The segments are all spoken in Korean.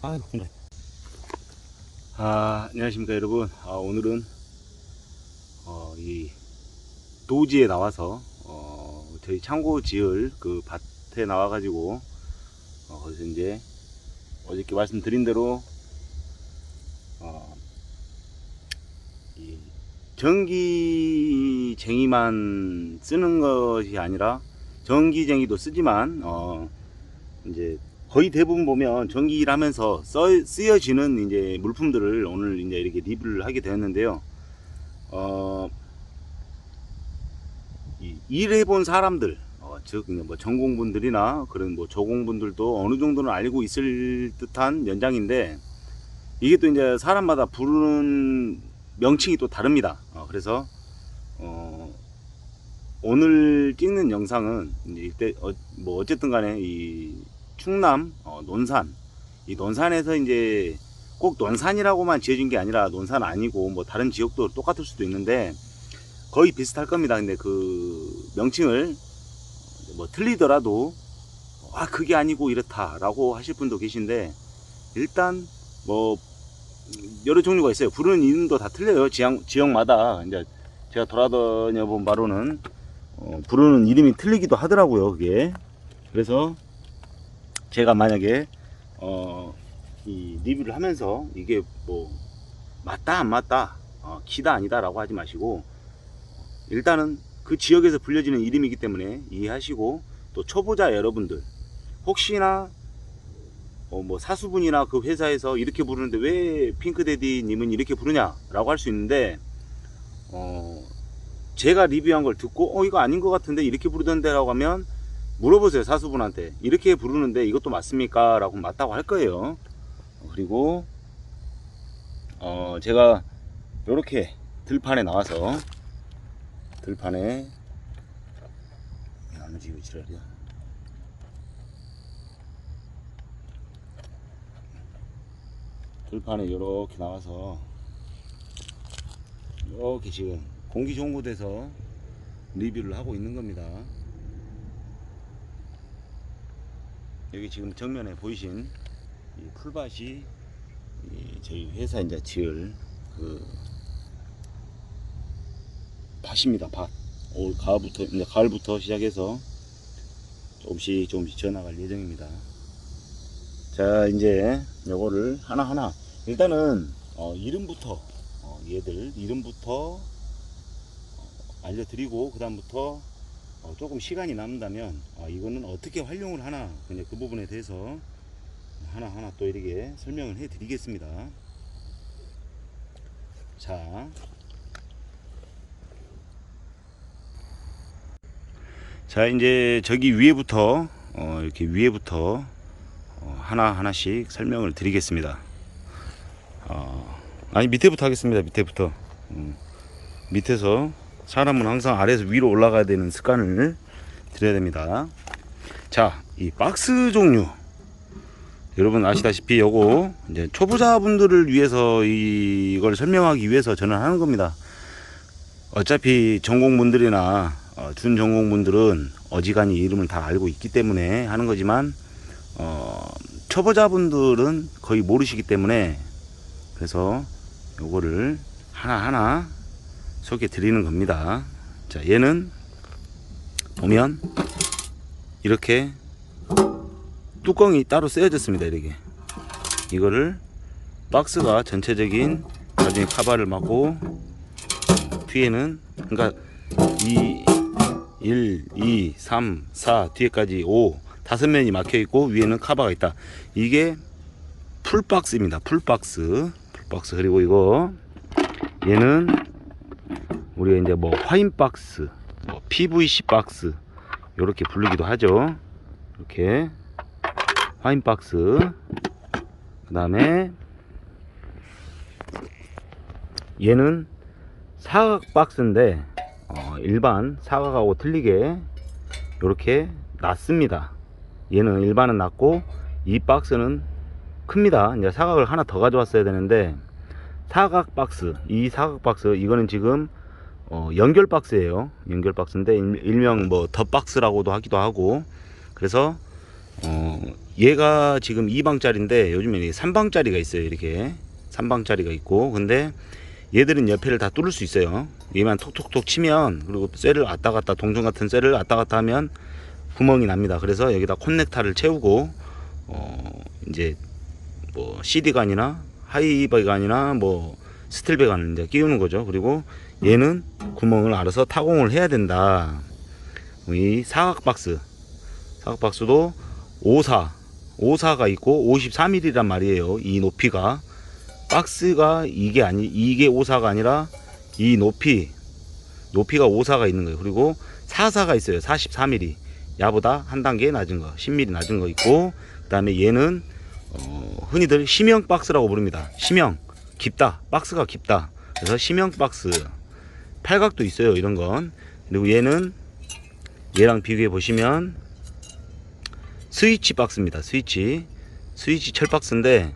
아, 그래. 안녕하십니까 여러분. 오늘은 이 노지에 나와서 저희 창고 지을 그 밭에 나와 가지고 거기서 이제 어저께 말씀드린 대로 어, 이 전기쟁이만 쓰는 것이 아니라 전기쟁이도 쓰지만 이제 거의 대부분 보면 전기를 하면서 쓰여지는 이제 물품들을 오늘 이제 이렇게 리뷰를 하게 되었는데요. 일해본 사람들, 즉 뭐 전공분들이나 그런 뭐 조공분들도 어느 정도는 알고 있을 듯한 연장인데, 이게 또 이제 사람마다 부르는 명칭이 또 다릅니다. 그래서 오늘 찍는 영상은 이제 이때 뭐 어쨌든 간에 이 충남 논산, 이 논산에서 이제 꼭 논산이라고만 지어진 게 아니라 논산 아니고 뭐 다른 지역도 똑같을 수도 있는데 거의 비슷할 겁니다. 근데 그 명칭을 뭐 틀리더라도 그게 아니고 이렇다라고 하실 분도 계신데, 일단 뭐 여러 종류가 있어요. 부르는 이름도 다 틀려요. 지역마다 이제 제가 돌아다녀 본 바로는 부르는 이름이 틀리기도 하더라고요. 그게. 그래서 제가 만약에 이 리뷰를 하면서 이게 뭐 맞다 안 맞다, 기다 아니다 라고 하지 마시고, 일단은 그 지역에서 불려지는 이름이기 때문에 이해하시고, 또 초보자 여러분들 혹시나 뭐 사수분이나 그 회사에서 이렇게 부르는데 왜 핑크데디 님은 이렇게 부르냐 라고 할 수 있는데, 제가 리뷰한 걸 듣고 이거 아닌 것 같은데 이렇게 부르던데 라고 하면 물어보세요. 사수분한테 이렇게 부르는데 이것도 맞습니까? 라고 맞다고 할 거예요. 그리고 제가 이렇게 들판에 나와서, 들판에 나머지 이거 지랄이야. 들판에 이렇게 나와서 이렇게 지금 공기 좋은 곳에서 리뷰를 하고 있는 겁니다. 여기 지금 정면에 보이신 이 풀밭이 저희 회사 이제 지을 그 밭입니다. 밭. 올 가을부터, 이제 가을부터 시작해서 조금씩 지어나갈 예정입니다. 자, 이제 요거를 하나하나 일단은 이름부터 얘들 이름부터 알려드리고, 그 다음부터 조금 시간이 남는다면 이거는 어떻게 활용을 하나, 그냥 그 부분에 대해서 하나하나 또 이렇게 설명을 해 드리겠습니다. 자, 이제 저기 위에부터 이렇게 위에부터 하나하나씩 설명을 드리겠습니다. 아니, 밑에부터 하겠습니다. 밑에부터. 밑에서, 사람은 항상 아래에서 위로 올라가야 되는 습관을 들여야 됩니다. 자, 이 박스 종류, 여러분 아시다시피 요거 이제 초보자분들을 위해서 이걸 설명하기 위해서 저는 하는 겁니다. 어차피 전공분들이나 준전공분들은 어지간히 이름을 다 알고 있기 때문에 하는 거지만, 초보자분들은 거의 모르시기 때문에, 그래서 요거를 하나하나 소개해 드리는 겁니다. 자, 얘는 보면 이렇게 뚜껑이 따로 쓰여졌습니다. 이렇게 이거를 박스가 전체적인 나중에 카바를 막고, 뒤에는 그러니까 1, 2, 3, 4 뒤에까지 5, 5면이 막혀 있고 위에는 카바가 있다. 이게 풀박스입니다. 풀박스. 그리고 이거 얘는 우리가 이제 뭐 화인박스, 뭐 PVC 박스 이렇게 부르기도 하죠. 이렇게 화인박스. 그 다음에 얘는 사각 박스인데 일반 사각하고 틀리게 이렇게 낮습니다. 얘는 일반은 낮고 이 박스는 큽니다. 이제 사각을 하나 더 가져왔어야 되는데, 사각 박스, 이 사각 박스 이거는 지금 연결 박스예요. 연결 박스인데 일명 뭐 덧박스라고도 하기도 하고, 그래서 얘가 지금 2방짜리인데 요즘에 3방짜리가 있어요. 이렇게 3방짜리가 있고, 근데 얘들은 옆에를 다 뚫을 수 있어요. 얘만 톡톡톡 치면, 그리고 쇠를 왔다 갔다, 동전 같은 쇠를 왔다 갔다 하면 구멍이 납니다. 그래서 여기다 콘넥터를 채우고 이제 뭐 CD관이나 하이버간이나 뭐 스틸배관을 이제 끼우는 거죠. 그리고 얘는 구멍을 알아서 타공을 해야 된다. 이 사각박스도 54가 있고 54mm란 말이에요. 이 높이가, 박스가 이게 54가 아니라 이 높이가 54가 있는 거예요. 그리고 44가 있어요. 44mm. 야보다 한 단계 낮은 거, 10mm 낮은 거 있고, 그 다음에 얘는 흔히들 심형 박스라고 부릅니다. 심형, 깊다, 박스가 깊다. 그래서 심형 박스. 팔각도 있어요, 이런 건. 그리고 얘는 얘랑 비교해 보시면 스위치 박스입니다. 스위치 철박스인데,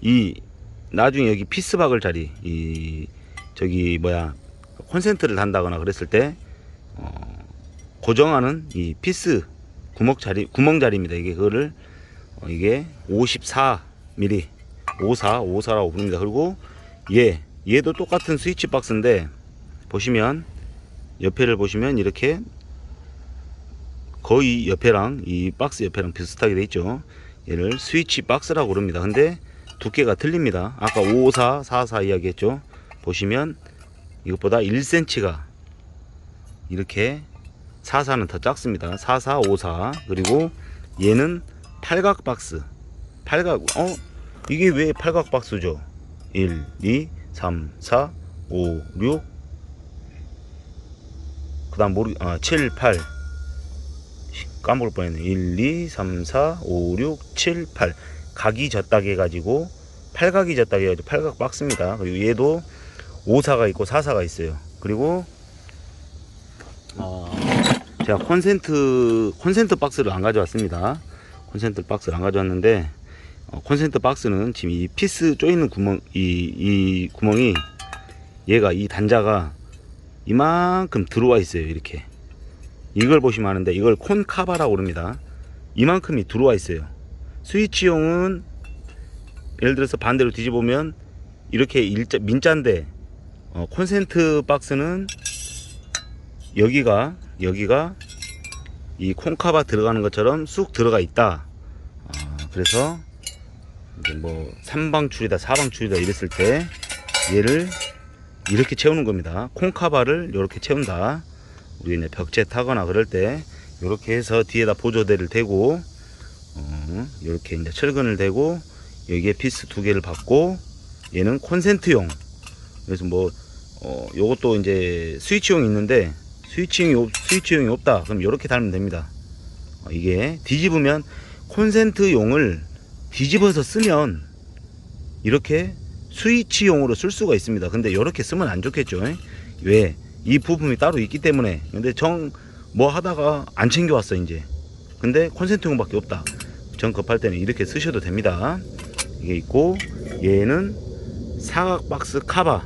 이 나중에 여기 피스박을 자리, 저기 콘센트를 단다거나 그랬을 때 고정하는 이 피스 구멍 자리입니다. 이게 그거를 이게 54mm 54라고 부릅니다. 그리고 얘도 똑같은 스위치 박스인데, 보시면 옆에를 보시면 이렇게 거의 옆에랑 이 박스 옆에랑 비슷하게 돼 있죠. 얘를 스위치 박스라고 부릅니다. 근데 두께가 틀립니다. 아까 54, 44 이야기했죠. 보시면 이것보다 1cm가 이렇게 44는 더 작습니다. 44, 54. 그리고 얘는 팔각 박스. 이게 왜 팔각 박스죠? 1, 2, 3, 4, 5, 6. 그 다음 7, 8. 까먹을 뻔했네. 1, 2, 3, 4, 5, 6, 7, 8. 각이 졌다게 해가지고 팔각이 졌다게 해가지고 팔각 박스입니다. 그리고 얘도 54가 있고 44가 있어요. 그리고 제가 콘센트 박스를 안 가져왔습니다. 콘센트 박스를 안 가져왔는데, 콘센트 박스는 지금 이 피스 쪼이는 구멍, 이 구멍이, 얘가 이 단자가 이만큼 들어와 있어요. 이렇게. 이걸 보시면 아는데, 이걸 콘카바라고 그럽니다. 이만큼이 들어와 있어요. 스위치용은 예를 들어서 반대로 뒤집으면 이렇게 민자인데, 콘센트 박스는 여기가 이 콘카바 들어가는 것처럼 쑥 들어가 있다. 그래서 이제 뭐 3방출이다 4방출이다 이랬을 때 얘를 이렇게 채우는 겁니다. 콘카바를 이렇게 채운다. 우리 이제 벽체 타거나 그럴 때 이렇게 해서 뒤에다 보조대를 대고, 이렇게 이제 철근을 대고 여기에 피스 2개를 받고, 얘는 콘센트용. 그래서 뭐 요것도 이제 스위치용이 있는데, 스위치용이 없다 그럼 이렇게 달면 됩니다. 이게 뒤집으면, 콘센트용을 뒤집어서 쓰면 이렇게 스위치용으로 쓸 수가 있습니다. 근데 이렇게 쓰면 안 좋겠죠. 왜? 이 부품이 따로 있기 때문에. 근데 뭐 하다가 안 챙겨왔어 이제. 근데 콘센트용밖에 없다. 정 급할 때는 이렇게 쓰셔도 됩니다. 이게 있고, 얘는 사각 박스 카바.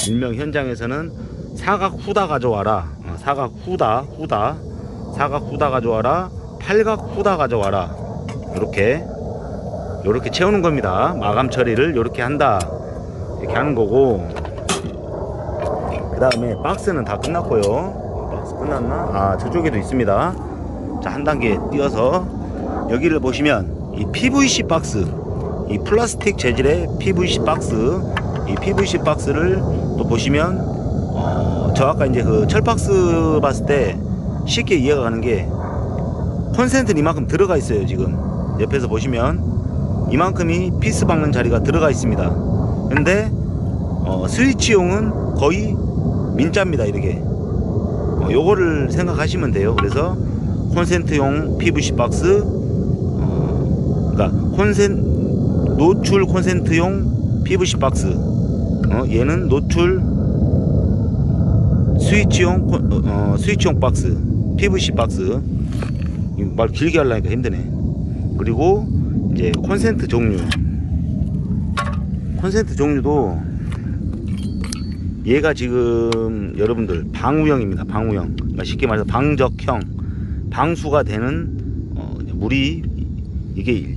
일명 현장에서는 사각 후다 가져와라. 사각 후다 가져와라. 팔각 후다 가져와라. 요렇게 채우는 겁니다. 마감 처리를 요렇게 한다. 이렇게 하는 거고, 그 다음에 박스는 다 끝났고요. 박스 끝났나? 저쪽에도 있습니다. 자, 한 단계 띄어서 여기를 보시면 이 PVC 박스, 이 플라스틱 재질의 PVC 박스, 이 PVC 박스를 또 보시면, 저 아까 이제 그 철박스 봤을 때 쉽게 이해가 가는 게, 콘센트는 이만큼 들어가 있어요. 지금 옆에서 보시면 이만큼이 피스 박는 자리가 들어가 있습니다. 근데 스위치용은 거의 민자입니다. 이렇게 요거를 생각하시면 돼요. 그래서 콘센트용 PVC 박스, 그러니까 노출 콘센트용 PVC 박스, 얘는 노출 스위치용 박스, PVC 박스. 말 길게 하려니까 힘드네. 그리고 이제 콘센트 종류도 얘가 지금 여러분들 방우형입니다. 방우형. 그러니까 쉽게 말해서 방적형, 방수가 되는 물이 이게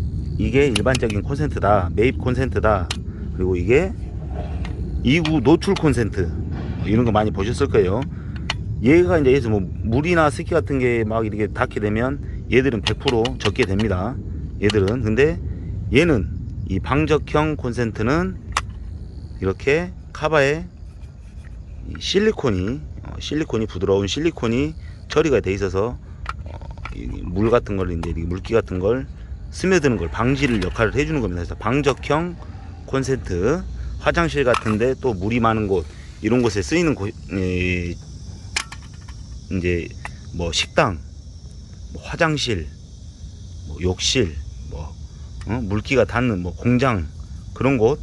일반적인 콘센트다, 매입 콘센트다. 그리고 이게 2구 노출 콘센트, 이런 거 많이 보셨을 거예요. 얘가 이제 여기서 뭐 물이나 습기 같은 게 막 이렇게 닿게 되면 얘들은 100% 적게 됩니다. 얘들은. 근데 얘는 이 방적형 콘센트는 이렇게 카바에 실리콘이 부드러운 실리콘이 처리가 돼 있어서 물 같은 걸 이제 물기 같은 걸 스며드는 걸 방지를 역할을 해주는 겁니다. 그래서 방적형 콘센트, 화장실 같은데 또 물이 많은 곳, 이런 곳에 쓰이는 이제 뭐 식당, 뭐 화장실, 뭐 욕실, 뭐 물기가 닿는 뭐 공장, 그런 곳,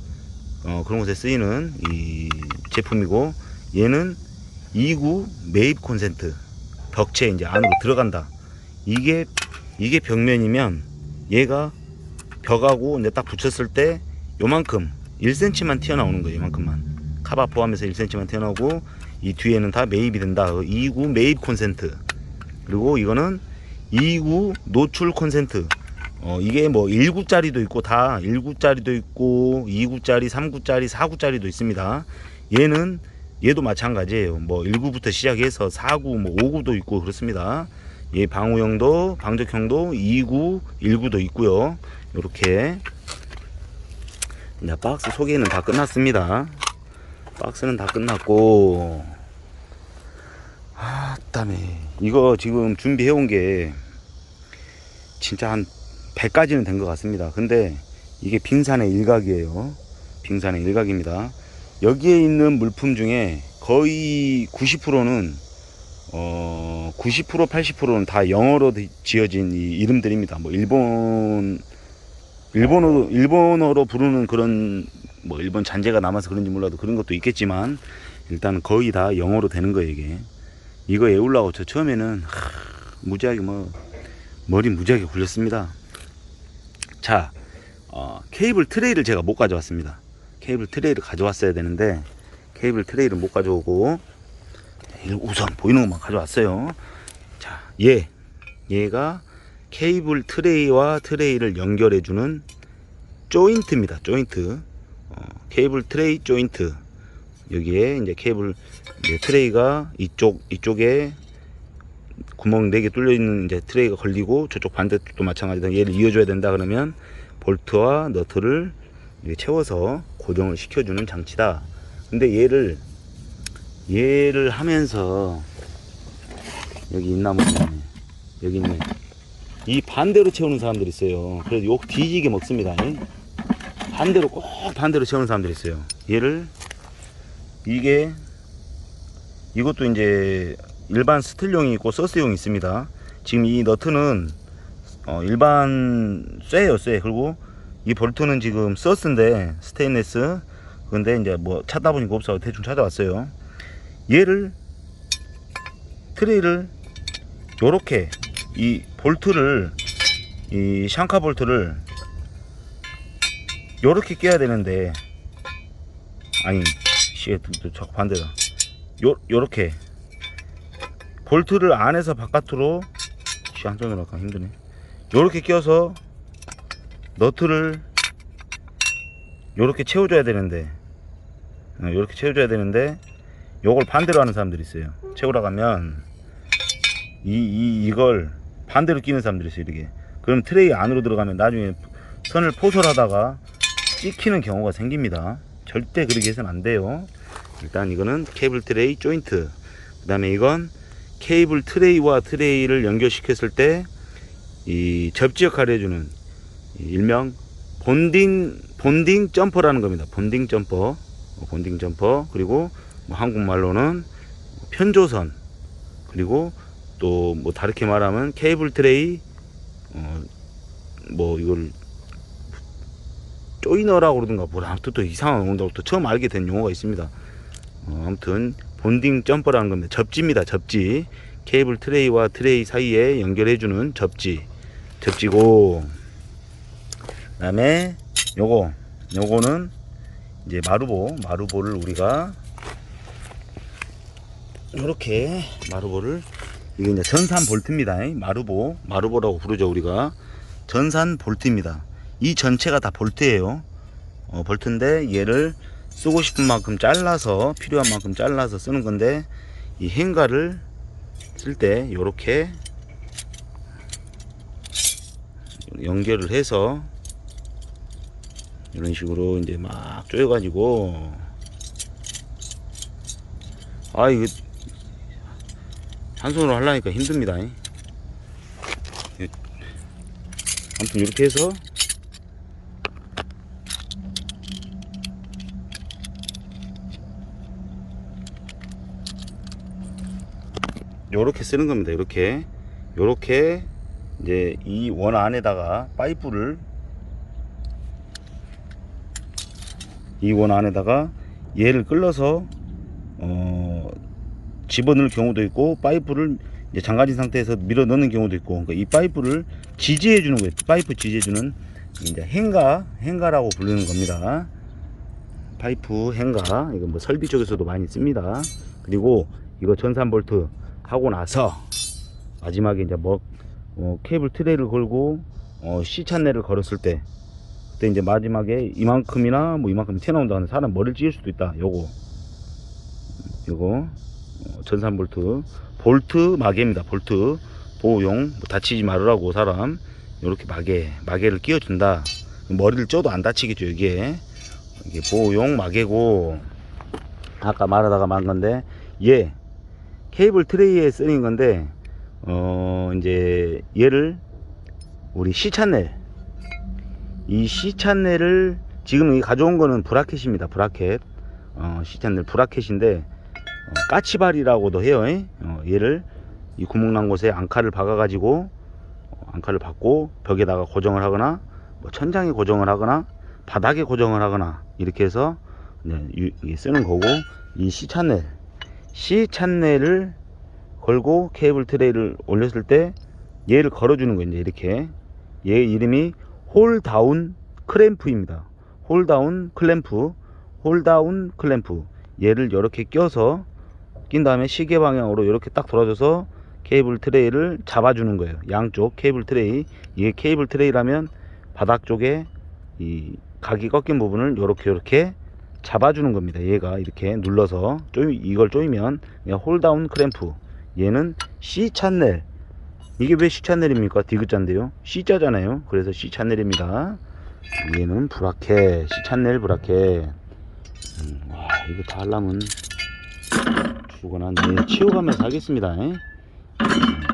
그런 곳에 쓰이는 이 제품이고, 얘는 2구 매입 콘센트, 벽체 이제 안으로 들어간다. 이게 벽면이면 얘가 벽하고 이제 딱 붙였을 때 요만큼 1cm만 튀어나오는 거예요. 요만큼만, 카바 포함해서 1cm만 튀어나오고, 이 뒤에는 다 매입이 된다. 2구 매입 콘센트. 그리고 이거는 2구 노출 콘센트. 이게 뭐 1구짜리도 있고, 다 1구짜리도 있고 2구짜리, 3구짜리, 4구짜리도 있습니다. 얘도 마찬가지예요. 뭐 1구부터 시작해서 4구, 뭐 5구도 있고 그렇습니다. 얘 방호형도, 방적형도 2구, 1구도 있고요. 요렇게. 자, 박스 소개는 다 끝났습니다. 박스는 다 끝났고, 그다음에 이거 지금 준비해 온 게 진짜 한 100가지는 된 것 같습니다. 근데 이게 빙산의 일각이에요. 빙산의 일각입니다. 여기에 있는 물품 중에 거의 90%는 90% 80%는 다 영어로 지어진 이 이름들입니다. 뭐 일본어로 부르는 그런, 뭐 일본 잔재가 남아서 그런지 몰라도 그런 것도 있겠지만, 일단 거의 다 영어로 되는 거예요. 이거 외우려고 저 처음에는 무지하게 머리 무지하게 굴렸습니다. 자, 케이블 트레이를 제가 못 가져왔습니다. 케이블 트레이를 가져왔어야 되는데 케이블 트레이를 못 가져오고 우선 보이는 것만 가져왔어요. 자, 얘가 케이블 트레이와 트레이를 연결해주는 조인트입니다. 조인트. 케이블 트레이 조인트. 여기에 이제 케이블 트레이가 이쪽에 구멍 4개 뚫려 있는 이제 트레이가 걸리고, 저쪽 반대쪽도 마찬가지다. 얘를 이어줘야 된다 그러면 볼트와 너트를 채워서 고정을 시켜주는 장치다. 근데 얘를 하면서 여기 있나 모르겠네. 여기 있네. 이 반대로 채우는 사람들이 있어요. 그래서 욕 뒤지게 먹습니다. 반대로, 꼭 반대로 채우는 사람들이 있어요. 이것도 이제 일반 스틸용이 있고 서스용이 있습니다. 지금 이 너트는 일반 쇠예요, 쇠. 그리고 이 볼트는 지금 서스인데 스테인레스. 근데 이제 뭐 찾다 보니까 없어서 대충 찾아왔어요. 트레이를 요렇게, 이 볼트를, 이 샹카 볼트를 요렇게 껴야 되는데, 아니 자꾸 반대다. 요렇게 볼트를 안에서 바깥으로, 한손으로 하기가 힘드네. 요렇게 껴서 너트를 요렇게 채워줘야 되는데, 요렇게 채워줘야 되는데 요걸 반대로 하는 사람들이 있어요. 채우러 가면 이걸 반대로 끼는 사람들이 있어요. 이렇게. 그럼 트레이 안으로 들어가면 나중에 선을 포설하다가 찍히는 경우가 생깁니다. 절대 그렇게 해서는 안 돼요. 일단 이거는 케이블 트레이 조인트. 그 다음에 이건 케이블 트레이와 트레이를 연결시켰을 때 이 접지 역할을 해주는 일명 본딩 점퍼라는 겁니다. 본딩 점퍼. 그리고 뭐 한국말로는 편조선. 그리고 또 뭐 다르게 말하면 케이블 트레이, 뭐 이걸 조이너라고 그러던가 뭐라, 아무튼 또 이상한 거 또 처음 알게 된 용어가 있습니다. 아무튼 본딩 점퍼라는 겁니다. 접지입니다. 접지. 케이블 트레이와 트레이 사이에 연결해주는 접지고, 그 다음에 요거는 이제 마루보를 우리가 요렇게 마루보를 이게 이제 전산 볼트입니다. 마루보라고 부르죠, 우리가. 전산 볼트입니다. 이 전체가 다 볼트예요. 볼트인데 얘를 쓰고 싶은 만큼 잘라서, 필요한 만큼 잘라서 쓰는 건데, 이 행가를 쓸 때 요렇게 연결을 해서 이런 식으로 이제 막 조여가지고, 아, 이거 한 손으로 하려니까 힘듭니다. 아무튼 이렇게 해서 요렇게 쓰는 겁니다. 요렇게 이제 이 원 안에다가 파이프를, 이 원 안에다가 얘를 끌어서 집어넣을 경우도 있고, 파이프를 이제 잠가진 상태에서 밀어 넣는 경우도 있고, 그러니까 이 파이프를 지지해 주는 거예요. 파이프 지지해 주는, 이제 행가라고 부르는 겁니다. 파이프 행가, 이거 뭐 설비 쪽에서도 많이 씁니다. 그리고 이거 전산 볼트 하고 나서 마지막에 이제 케이블 트레이를 걸고 C 찬넬을 걸었을 때, 그때 이제 마지막에 이만큼이나 뭐 이만큼 튀어나온다는, 사람 머리를 찢을 수도 있다. 요거 전산 볼트 마개입니다. 볼트 보호용, 뭐 다치지 말으라고 사람 요렇게 마개를 끼워준다. 머리를 쪄도 안 다치겠죠. 이게 보호용 마개고, 아까 말하다가 만 건데, 얘 케이블 트레이에 쓰는 건데, 이제 얘를 우리 C 찬넬, 이 C 찬넬을 지금 가져온 거는 브라켓입니다. 브라켓. C 찬넬 브라켓인데, 까치발이라고도 해요. 얘를 이 구멍 난 곳에 앙카를 박아 가지고, 앙카를 박고 벽에다가 고정을 하거나, 뭐 천장에 고정을 하거나, 바닥에 고정을 하거나, 이렇게 해서 쓰는 거고, 이 C 찬넬을 걸고 케이블 트레이를 올렸을 때 얘를 걸어주는 거예요. 이제 이렇게. 얘 이름이 홀다운 클램프입니다. 홀다운 클램프. 얘를 이렇게 껴서 낀 다음에 시계 방향으로 이렇게 딱 돌아줘서 케이블 트레이를 잡아주는 거예요. 양쪽 케이블 트레이. 이게 케이블 트레이라면 바닥 쪽에 이 각이 꺾인 부분을 이렇게 잡아주는 겁니다. 얘가 이렇게 눌러서 이걸 조이면 홀다운 클램프. 얘는 C 찬넬. 이게 왜 C 찬넬입니까? 디귿자인데요. C자잖아요. 그래서 C 찬넬입니다. 얘는 브라켓, C 찬넬 브라켓. 와, 이거 다 하려면 죽어나. 네, 치워가면서 하겠습니다.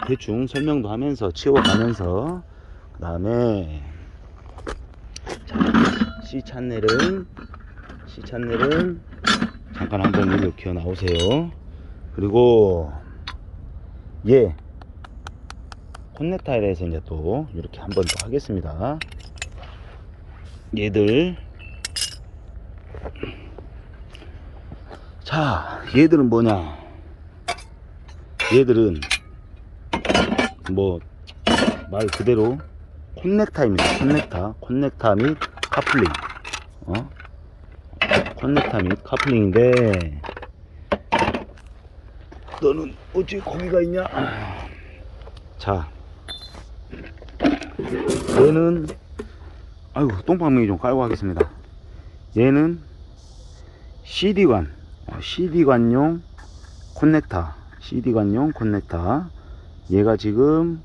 대충 설명도 하면서 치워가면서, 그 다음에 C 찬넬은 잠깐 한번 이렇게 나오세요. 그리고 얘 콘넥터에 대해서 이제 또 이렇게 한번 더 하겠습니다. 얘들, 자, 얘들은 뭐냐? 얘들은 뭐 말 그대로 콘넥터입니다. 콘넥터 및 카플링. 콘넥터 및 카플링인데, 너는 어찌 거기가 있냐? 자, 얘는, 아이고, 똥방망이 좀 깔고 하겠습니다. 얘는 CD관용 콘넥터. 얘가 지금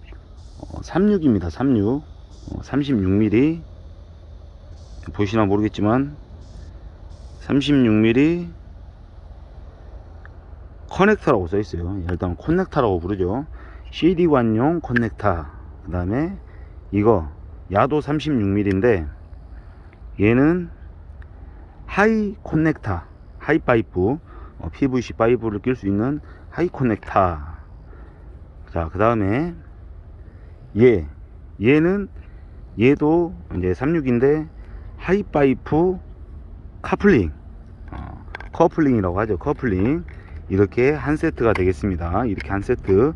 36입니다. 36mm. 보시나 모르겠지만 36mm 커넥터라고 써 있어요. 일단 커넥터라고 부르죠. CD관용 커넥터. 그 다음에 이거 야도 36mm인데, 얘는 하이 커넥터, 하이 파이프, PVC 파이프를 낄 수 있는 하이 커넥터. 자, 그 다음에 얘도 이제 36인데 하이 파이프 카플링, 커플링이라고 하죠. 커플링. 이렇게 한 세트가 되겠습니다. 이렇게 한 세트.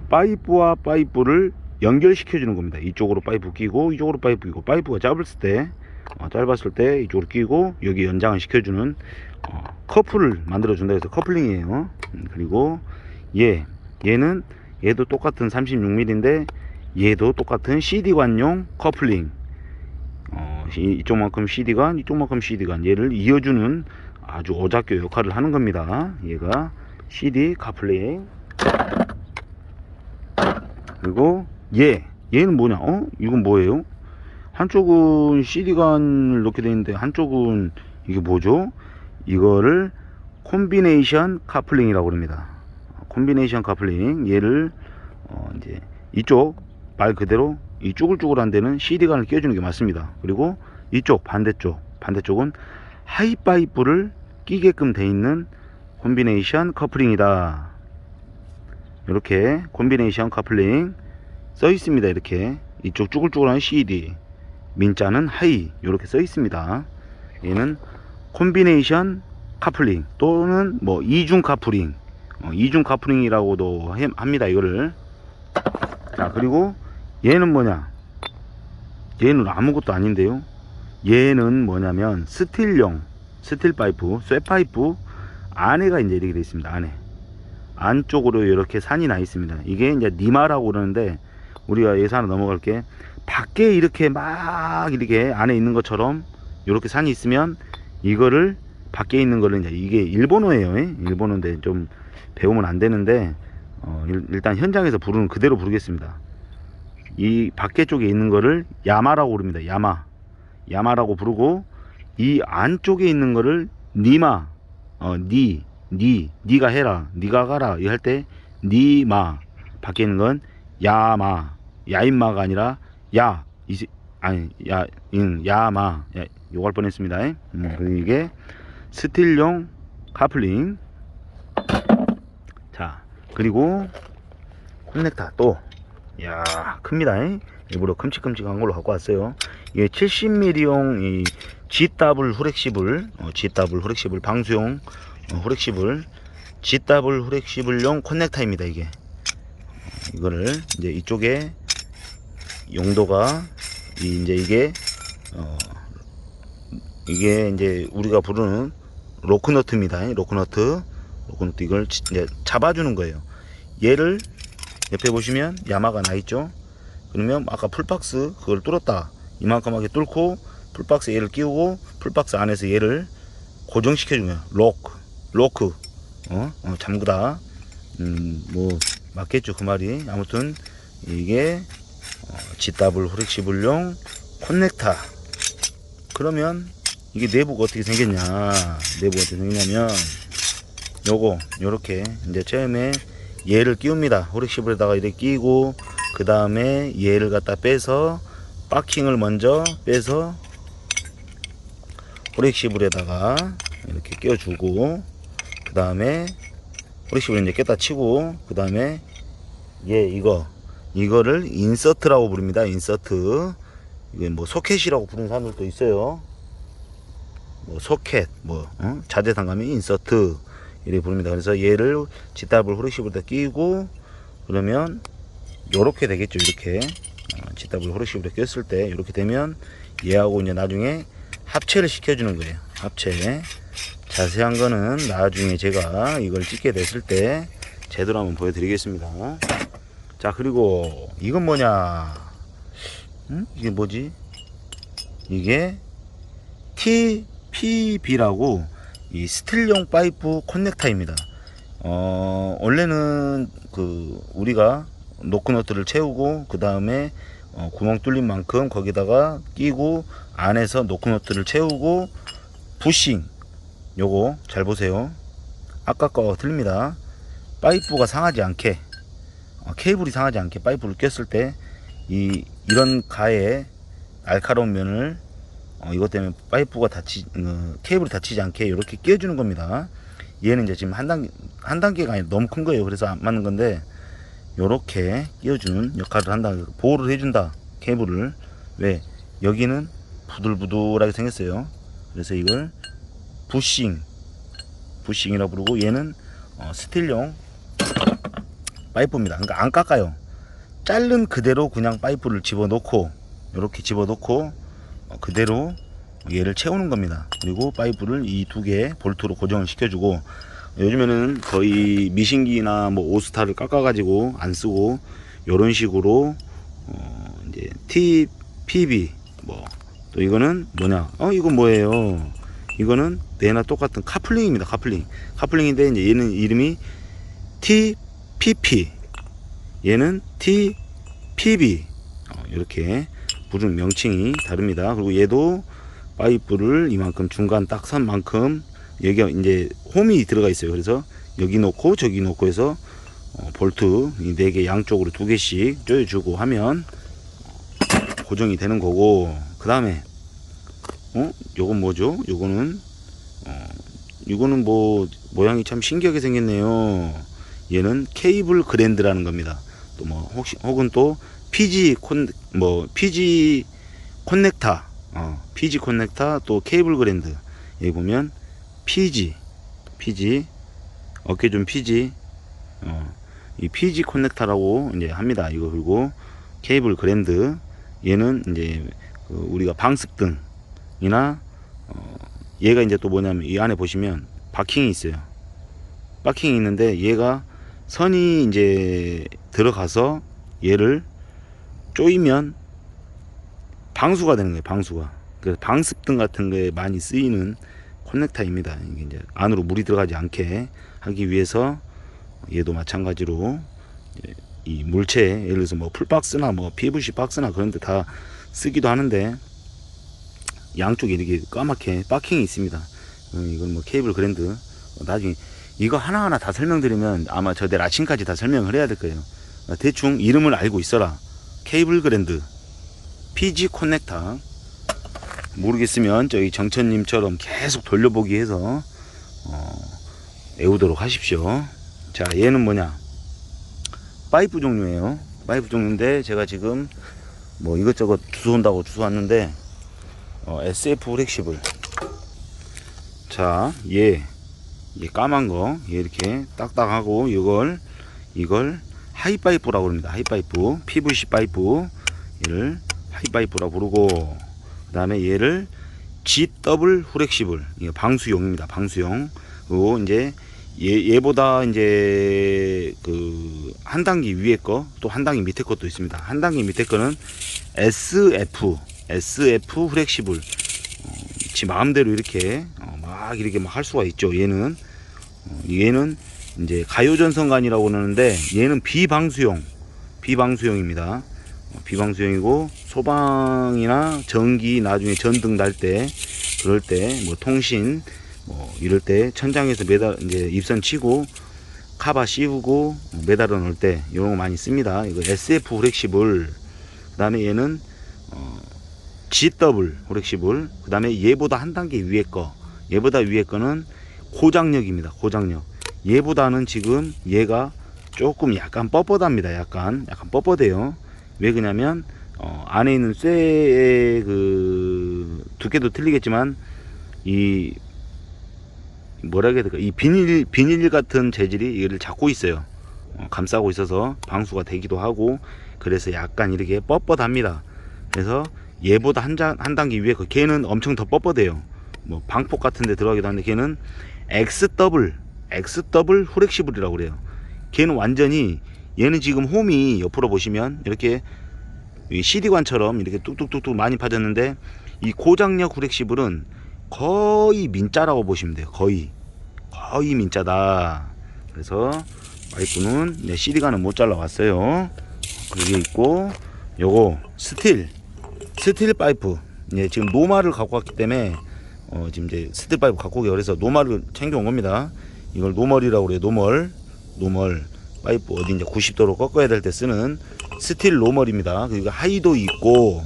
파이프와 파이프를 연결시켜 주는 겁니다. 이쪽으로 파이프 끼고 이쪽으로 파이프 끼고, 파이프가 짧았을 때 이쪽으로 끼고 여기 연장을 시켜주는 커플을 만들어 준다 해서 커플링이에요. 그리고 얘는 얘도 똑같은 36mm인데 얘도 똑같은 CD관용 커플링. 이쪽만큼 CD관, 이쪽만큼 CD관, 얘를 이어주는 아주 오작교 역할을 하는 겁니다. 얘가 CD 커플링. 그리고 얘는 뭐냐? 이건 뭐예요? 한쪽은 CD관을 넣게 되어 있는데 한쪽은 이게 뭐죠? 이거를 콤비네이션 카플링이라고 합니다. 콤비네이션 카플링. 얘를 이제 이쪽 말 그대로 이 쭈글쭈글한 데는 CD관을 끼워주는 게 맞습니다. 그리고 이쪽 반대쪽은 하이파이프를 끼게끔 돼 있는 콤비네이션 커플링이다. 이렇게 콤비네이션 커플링 써 있습니다. 이렇게 이쪽 쭈글쭈글한 CD, 민자는 하이, 이렇게 써 있습니다. 얘는 콤비네이션 카플링 또는 뭐 이중 카플링, 이중 카플링이라고도 합니다. 이거를. 자, 그리고 얘는 뭐냐? 얘는 아무것도 아닌데요. 얘는 뭐냐면 스틸용, 스틸 파이프, 쇠 파이프 안에가 이제 이렇게 되어 있습니다. 안쪽으로 이렇게 산이 나 있습니다. 이게 이제 니마라고 그러는데, 우리가 예산으로 넘어갈게. 밖에 이렇게 막 이렇게 안에 있는 것처럼 이렇게 산이 있으면 이거를 밖에 있는 거를 이제, 이게 일본어예요. 일본어인데 좀 배우면 안 되는데 일단 현장에서 부르는 그대로 부르겠습니다. 이 밖에 쪽에 있는 거를 야마라고 부릅니다. 야마라고 부르고, 이 안쪽에 있는 거를 니마, 니가 해라, 니가 가라 이 할 때 니마, 밖에 있는 건 야마, 야인마가 아니라 야마, 요거 할 뻔했습니다. 그리고 이게 스틸용 카플링. 자, 그리고 커넥터 또, 야, 큽니다. 일부러 큼직큼직한 걸로 갖고 왔어요. 이게 70mm용 이 GW 후렉시블, GW 후렉시블 방수용 후렉시블, GW 후렉시블용 커넥터입니다. 이거를 이제 이쪽에 용도가 이제 이게 이제 우리가 부르는 로크너트입니다. 로크너트 이걸 이제 잡아주는 거예요. 얘를 옆에 보시면 야마가 나 있죠. 그러면 아까 풀박스 그걸 뚫었다, 이만큼하게 뚫고 풀박스 얘를 끼우고 풀박스 안에서 얘를 고정시켜 주면 로크 잠그다. 뭐 맞겠죠 그 말이. 아무튼 이게 GW 후렉시블용 커넥터. 그러면 이게 내부가 어떻게 생겼냐? 내부가 어떻게 생겼냐면 요렇게 이제 처음에 얘를 끼웁니다. 후렉시블에다가 이렇게 끼고, 그 다음에 얘를 갖다 빼서 박킹을 먼저 빼서 후렉시블에다가 이렇게 끼워주고, 그 다음에 후렉시블 이제 꼈다 치고, 그 다음에 이거를 인서트라고 부릅니다. 인서트. 이게 뭐 소켓이라고 부르는 사람들도 있어요. 뭐 소켓, 자재상 가면 인서트 이렇게 부릅니다. 그래서 얘를 GW 후렉시블에다 끼고, 그러면 요렇게 되겠죠. 이렇게 GW 후렉시블에 꼈을 때 이렇게 되면 얘하고 이제 나중에 합체를 시켜주는 거예요. 합체. 자세한 거는 나중에 제가 이걸 찍게 됐을 때 제대로 한번 보여드리겠습니다. 자, 그리고 이건 뭐냐? 이게 뭐지? 이게 TPB라고 이 스틸용 파이프 커넥터입니다. 원래는 우리가 노크너트를 채우고, 그 다음에 구멍 뚫린 만큼 거기다가 끼고, 안에서 노크너트를 채우고, 부싱, 요거 잘 보세요. 아까 거 틀립니다. 파이프가 상하지 않게, 케이블이 상하지 않게 파이프를 꼈을 때 이런 가에 날카로운 면을 이것 때문에 파이프가 케이블이 다치지 않게 이렇게 끼워주는 겁니다. 얘는 이제 지금 한 단계가 아니라 너무 큰 거예요. 그래서 안 맞는 건데, 요렇게 끼워주는 역할을 한다. 보호를 해준다, 케이블을. 왜? 여기는 부들부들하게 생겼어요. 그래서 이걸 부싱이라고 부르고, 얘는 스틸용 파이프입니다. 그러니까 안 깎아요. 자른 그대로 그냥 파이프를 집어넣고, 이렇게 집어넣고 그대로 얘를 채우는 겁니다. 그리고 파이프를 이 두 개 볼트로 고정을 시켜주고, 요즘에는 거의 미신기나 뭐 오스타를 깎아가지고 안 쓰고 요런 식으로 이제 TPB 뭐 또 이거는 뭐냐? 이건 뭐예요? 이거는 내나 똑같은 카플링입니다. 카플링인데 이제 얘는 이름이 TPP, 얘는 TPB 이렇게 부르는 명칭이 다릅니다. 그리고 얘도 파이프를 이만큼 중간 딱 선 만큼 여기가 이제 홈이 들어가 있어요. 그래서 여기 놓고 저기 놓고 해서 볼트 이 4개 양쪽으로 2개씩 조여주고 하면 고정이 되는 거고, 그 다음에 요건 뭐죠? 요거는 이거는 뭐 모양이 참 신기하게 생겼네요. 얘는 케이블 그랜드라는 겁니다. 또 뭐 혹은 또 PG 커넥터, PG 커넥터, 또 케이블 그랜드. 여기 보면 PG 어깨 좀 PG, 이 PG 커넥터라고 이제 합니다. 이거. 그리고 케이블 그랜드, 얘는 이제 우리가 방습등이나 얘가 이제 또 뭐냐면 이 안에 보시면 바킹이 있어요. 바킹이 있는데 얘가 선이 이제 들어가서 얘를 조이면 방수가 되는 거예요. 방수가. 그래서 방습등 같은 거에 많이 쓰이는 커넥터입니다. 이게 이제 안으로 물이 들어가지 않게 하기 위해서 얘도 마찬가지로 이 물체, 예를 들어서 뭐 풀박스나 뭐 PVC 박스나 그런 데 다 쓰기도 하는데 양쪽에 이렇게 까맣게 바킹이 있습니다. 이건 뭐 케이블 그랜드. 나중에 이거 하나하나 다 설명드리면 아마 저 내일 아침까지 다 설명을 해야 될 거예요. 대충 이름을 알고 있어라. 케이블 그랜드, PG 커넥터. 모르겠으면 저희 정천님처럼 계속 돌려보기 해서 외우도록 하십시오. 자, 얘는 뭐냐? 파이프 종류예요. 파이프 종류인데 제가 지금 뭐 이것저것 주워온다고 주워왔는데 SF 플렉시블. 자, 얘 까만 거, 얘 이렇게 딱딱하고 이걸 하이파이프라고 합니다. 하이파이프, PVC 파이프, 얘를 하이파이프라고 부르고, 그 다음에 얘를 GW 플렉시블, 이게 방수용입니다. 방수용. 그리고 이제 얘보다 이제 그 한 단계 위에 거, 또 한 단계 밑에 것도 있습니다. 한 단계 밑에 거는 SF 플렉시블. 지 마음대로 이렇게 막 이렇게 막 할 수가 있죠. 얘는 이제 가요전선관이라고 그러는데 얘는 비방수용입니다. 비방수용이고, 소방이나 전기 나중에 전등 날 때, 그럴 때 뭐 통신 뭐 이럴 때 천장에서 이제 입선 치고 카바 씌우고 매달아 놓을 때 이런 거 많이 씁니다. 이거 SF 플렉시블. 그 다음에 얘는 GW 플렉시블. 그 다음에 얘보다 한 단계 위에 얘보다 위에 거는 고장력입니다. 고장력. 얘보다는 지금 얘가 조금 약간 뻣뻣합니다. 약간 뻣뻣해요. 왜 그러냐면 안에 있는 쇠의 그 두께도 틀리겠지만 이 뭐라 해야 될까, 이 비닐 같은 재질이 이를 잡고 있어요. 감싸고 있어서 방수가 되기도 하고, 그래서 약간 이렇게 뻣뻣합니다. 그래서 얘보다 한 단계 위에 걔는 엄청 더 뻣뻣해요. 뭐 방폭 같은 데 들어가기도 하는데 걔는 XW 플렉시블이라고 그래요. 걔는 완전히, 얘는 지금 홈이 옆으로 보시면 이렇게 CD관처럼 이렇게 뚝뚝뚝뚝 많이 파졌는데, 이 고장력 플렉시블은 거의 민자라고 보시면 돼요. 거의 민자다. 그래서 파이프는 CD관은 못 잘라 왔어요. 여기 있고, 요거 스틸 파이프. 지금 노말을 갖고 왔기 때문에 지금 이제 스틸 파이프 갖고 오기 그래서 노말을 챙겨 온 겁니다. 이걸 노멀이라고 그래요. 노멀 파이프. 어디 이제 90도로 꺾어야 될 때 쓰는 스틸 노멀입니다. 그리고 하이도 있고,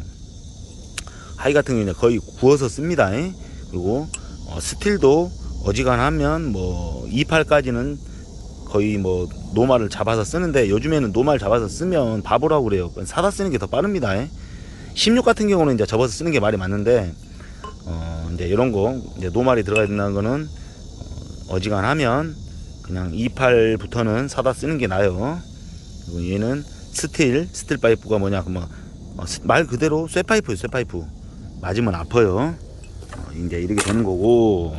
하이 같은 경우는 거의 구워서 씁니다. 그리고 스틸도 어지간하면 뭐 28까지는 거의 뭐 노말을 잡아서 쓰는데, 요즘에는 노말 잡아서 쓰면 바보라고 그래요. 사다 쓰는 게 더 빠릅니다. 16 같은 경우는 이제 접어서 쓰는 게 말이 맞는데, 이제 이런 거 이제 노말이 들어가야 된다는 거는 어지간하면 그냥 28부터는 사다 쓰는 게 나아요. 그리고 얘는 스틸 파이프가 뭐냐, 말 그대로 쇠파이프예요. 쇠파이프 맞으면 아파요. 이제 이렇게 되는 거고.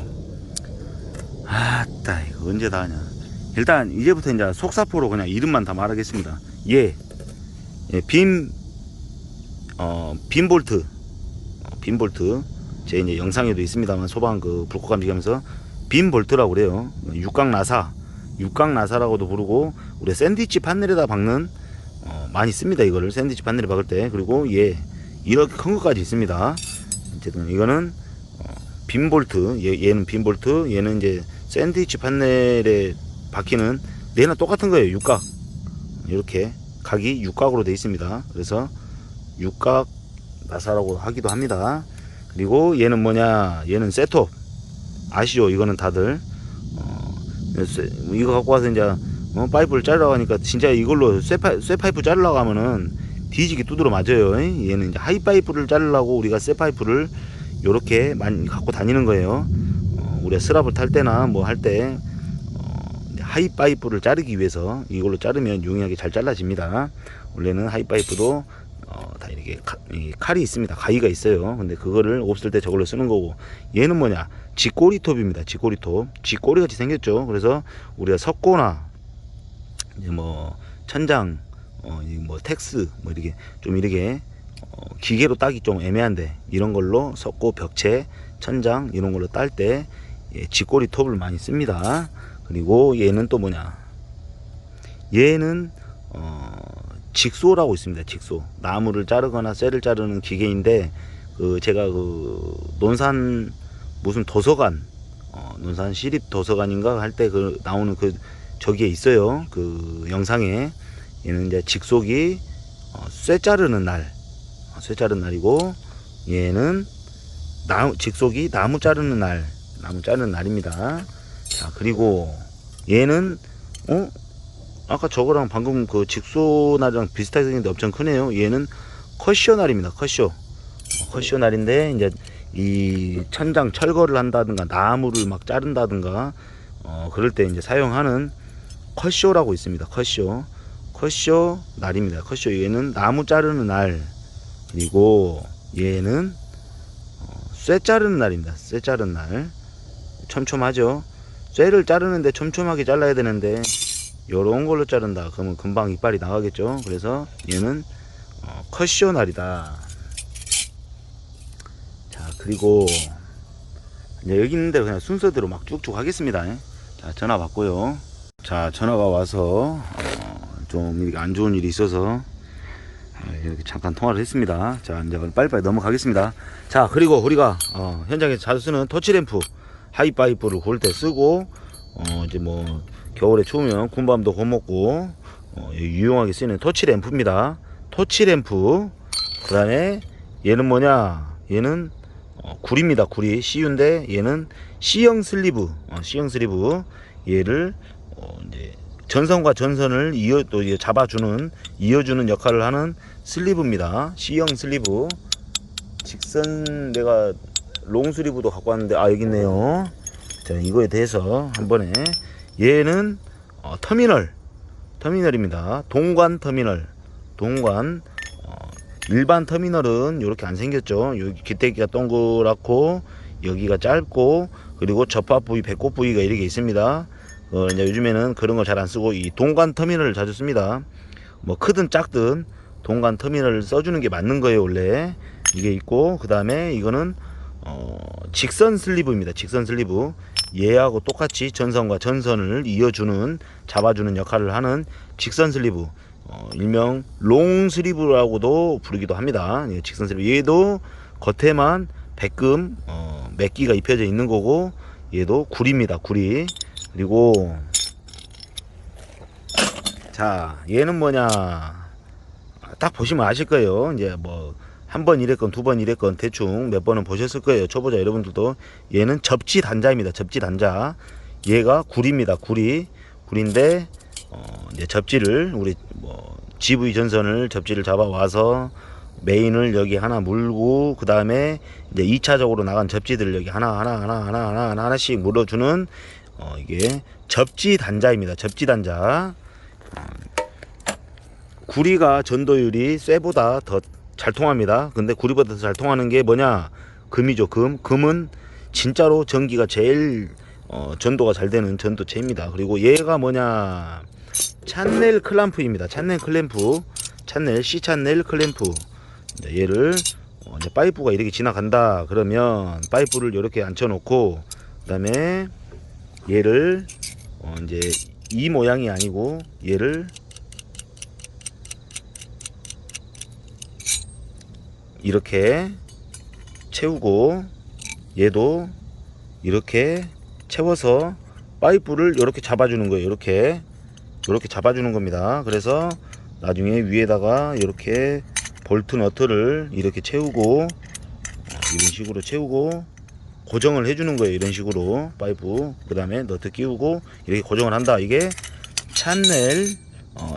아따 이거 언제 다 하냐. 일단 이제부터 이제 속사포로 그냥 이름만 다 말하겠습니다. 예, 빔볼트, 빔볼트. 제 이제 영상에도 있습니다만 소방 그 불꽃감 비교하면서 빔볼트라고 그래요. 육각나사라고도 부르고 우리 샌드위치 판넬에다 박는 많이 씁니다. 이거를 샌드위치 판넬에 박을 때. 그리고 예, 이렇게 큰 것까지 있습니다. 어쨌든 이거는 빔볼트, 얘는 빔볼트, 얘는 이제 샌드위치 판넬에 박히는 얘는 똑같은 거예요. 육각, 이렇게 각이 육각으로 되어 있습니다. 그래서 육각 나사라고 하기도 합니다. 그리고 얘는 뭐냐, 얘는 셋톱 아시죠? 이거는 다들 이거 갖고 와서 이제 파이프를 자르려고 하니까 진짜 이걸로 쇠파이프 자르려고 하면은 뒤지게 두드러 맞아요. 얘는 이제 하이파이프를 자르려고 우리가 쇠파이프를 요렇게 많이 갖고 다니는 거예요. 우리가 스랍을 탈 때나 뭐 할 때 하이파이프를 자르기 위해서 이걸로 자르면 용이하게 잘 잘라집니다. 원래는 하이파이프도 다 이렇게 칼이 있습니다. 가위가 있어요. 근데 그거를 없을 때 저걸로 쓰는 거고, 얘는 뭐냐, 쥐꼬리톱입니다. 쥐꼬리톱, 쥐꼬리 같이 생겼죠. 그래서 우리가 석고나 이제 뭐 천장, 뭐 텍스, 뭐 이렇게 좀 이렇게 기계로 따기 좀 애매한데 이런 걸로 석고, 벽체, 천장 이런 걸로 딸 때 쥐꼬리 톱을 많이 씁니다. 그리고 얘는 또 뭐냐, 얘는 직소라고 있습니다. 직소, 나무를 자르거나 쇠를 자르는 기계인데 그 제가 그 논산 무슨 도서관, 논산 시립 도서관인가 할 때 그 나오는 그 저기에 있어요. 그 영상에. 얘는 이제 직속이 쇠 자르는 날, 쇠 자르는 날이고, 얘는 직속이 나무 자르는 날, 나무 자르는 날입니다. 자, 그리고 얘는 아까 저거랑 방금 그 직소 날이랑 비슷하게 생겼는데 엄청 크네요. 얘는 컷쇼 날입니다. 컷쇼, 컷쇼 날인데 이제 이 천장 철거를 한다든가 나무를 막 자른다든가 그럴 때 이제 사용하는 컷쇼라고 있습니다. 컷쇼, 컷쇼 날입니다. 컷쇼, 얘는 나무 자르는 날. 그리고 얘는 쇠 자르는 날입니다. 쇠 자르는 날. 촘촘하죠. 쇠를 자르는데 촘촘하게 잘라야 되는데 요런 걸로 자른다 그러면 금방 이빨이 나가겠죠. 그래서 얘는 컷쇼 날이다. 자, 그리고 이제 여기 있는 대로 그냥 순서대로 막 쭉쭉 하겠습니다. 자, 전화 받고요. 자, 전화가 와서 좀 이렇게 안 좋은 일이 있어서 이렇게 잠깐 통화를 했습니다. 자, 이제 빨리빨리 넘어가겠습니다. 자, 그리고 우리가 현장에서 자주 쓰는 터치램프, 하이파이프를 고를 때 쓰고 이제 뭐 겨울에 추우면 군밤도 구워먹고 유용하게 쓰이는 터치램프입니다. 터치램프. 그 다음에 얘는 뭐냐, 얘는 구리입니다. 구리, CU인데 얘는 C형 슬리브, C형 슬리브. 얘를 이제 전선과 전선을 또 잡아주는, 이어주는 역할을 하는 슬리브입니다. C형 슬리브. 직선 내가 롱 슬리브도 갖고 왔는데 여기 있네요. 자, 이거에 대해서 한 번에, 얘는 터미널입니다. 동관 터미널. 동관. 일반 터미널은 이렇게 안 생겼죠. 여기 깃대기가 동그랗고 여기가 짧고 그리고 접합 부위, 배꼽 부위가 이렇게 있습니다. 이제 요즘에는 그런 거 잘 안 쓰고 이 동관 터미널을 자주 씁니다. 뭐 크든 작든 동관 터미널을 써주는 게 맞는 거예요. 원래 이게 있고, 그 다음에 이거는 직선 슬리브입니다. 직선 슬리브. 얘하고 똑같이 전선과 전선을 이어주는, 잡아주는 역할을 하는 직선 슬리브, 일명 롱 슬리브라고도 부르기도 합니다. 예, 직선 슬리브. 얘도 겉에만 백금 맥기가 입혀져 있는 거고, 얘도 구리입니다. 구리. 그리고 자, 얘는 뭐냐, 딱 보시면 아실 거예요. 이제 뭐 한 번 이랬건 두 번 이랬건 대충 몇 번은 보셨을 거예요. 초보자 여러분들도. 얘는 접지 단자입니다. 접지 단자. 얘가 구리입니다. 구리인데 이제 접지를 우리 뭐 GV 전선을 접지를 잡아 와서 메인을 여기 하나 물고, 그 다음에 이제 2차적으로 나간 접지들을 여기 하나씩 물어주는 이게 접지 단자입니다. 접지 단자. 구리가 전도율이 쇠보다 더 잘 통합니다. 근데 구리보다 더 잘 통하는 게 뭐냐, 금이죠. 금은 진짜로 전기가 제일 전도가 잘 되는 전도체입니다. 그리고 얘가 뭐냐, 찬넬 클램프입니다. 찬넬 클램프, 찬넬 C 찬넬 클램프. 얘를 이제 파이프가 이렇게 지나간다 그러면 파이프를 이렇게 앉혀 놓고, 그 다음에 얘를 이제 이 모양이 아니고 얘를 이렇게 채우고, 얘도 이렇게 채워서 파이프를 이렇게 잡아주는 거예요. 이렇게 잡아주는 겁니다. 그래서 나중에 위에다가 이렇게 볼트 너트를 이렇게 채우고, 이런 식으로 채우고 고정을 해주는 거예요. 이런 식으로 파이프, 그 다음에 너트 끼우고 이렇게 고정을 한다. 이게 찬넬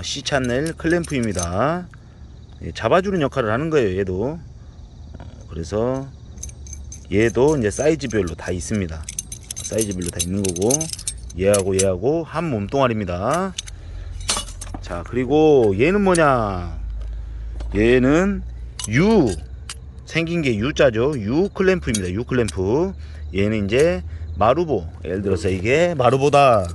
C 찬넬 클램프입니다. 잡아주는 역할을 하는 거예요. 얘도. 그래서 얘도 이제 사이즈별로 다 있습니다. 사이즈별로 다 있는 거고, 얘하고 한 몸뚱아리입니다. 자, 그리고 얘는 뭐냐, 얘는 U, 생긴 게 U자죠. U 클램프입니다. U 클램프. 얘는 이제 마루보, 예를 들어서 이게 마루보다,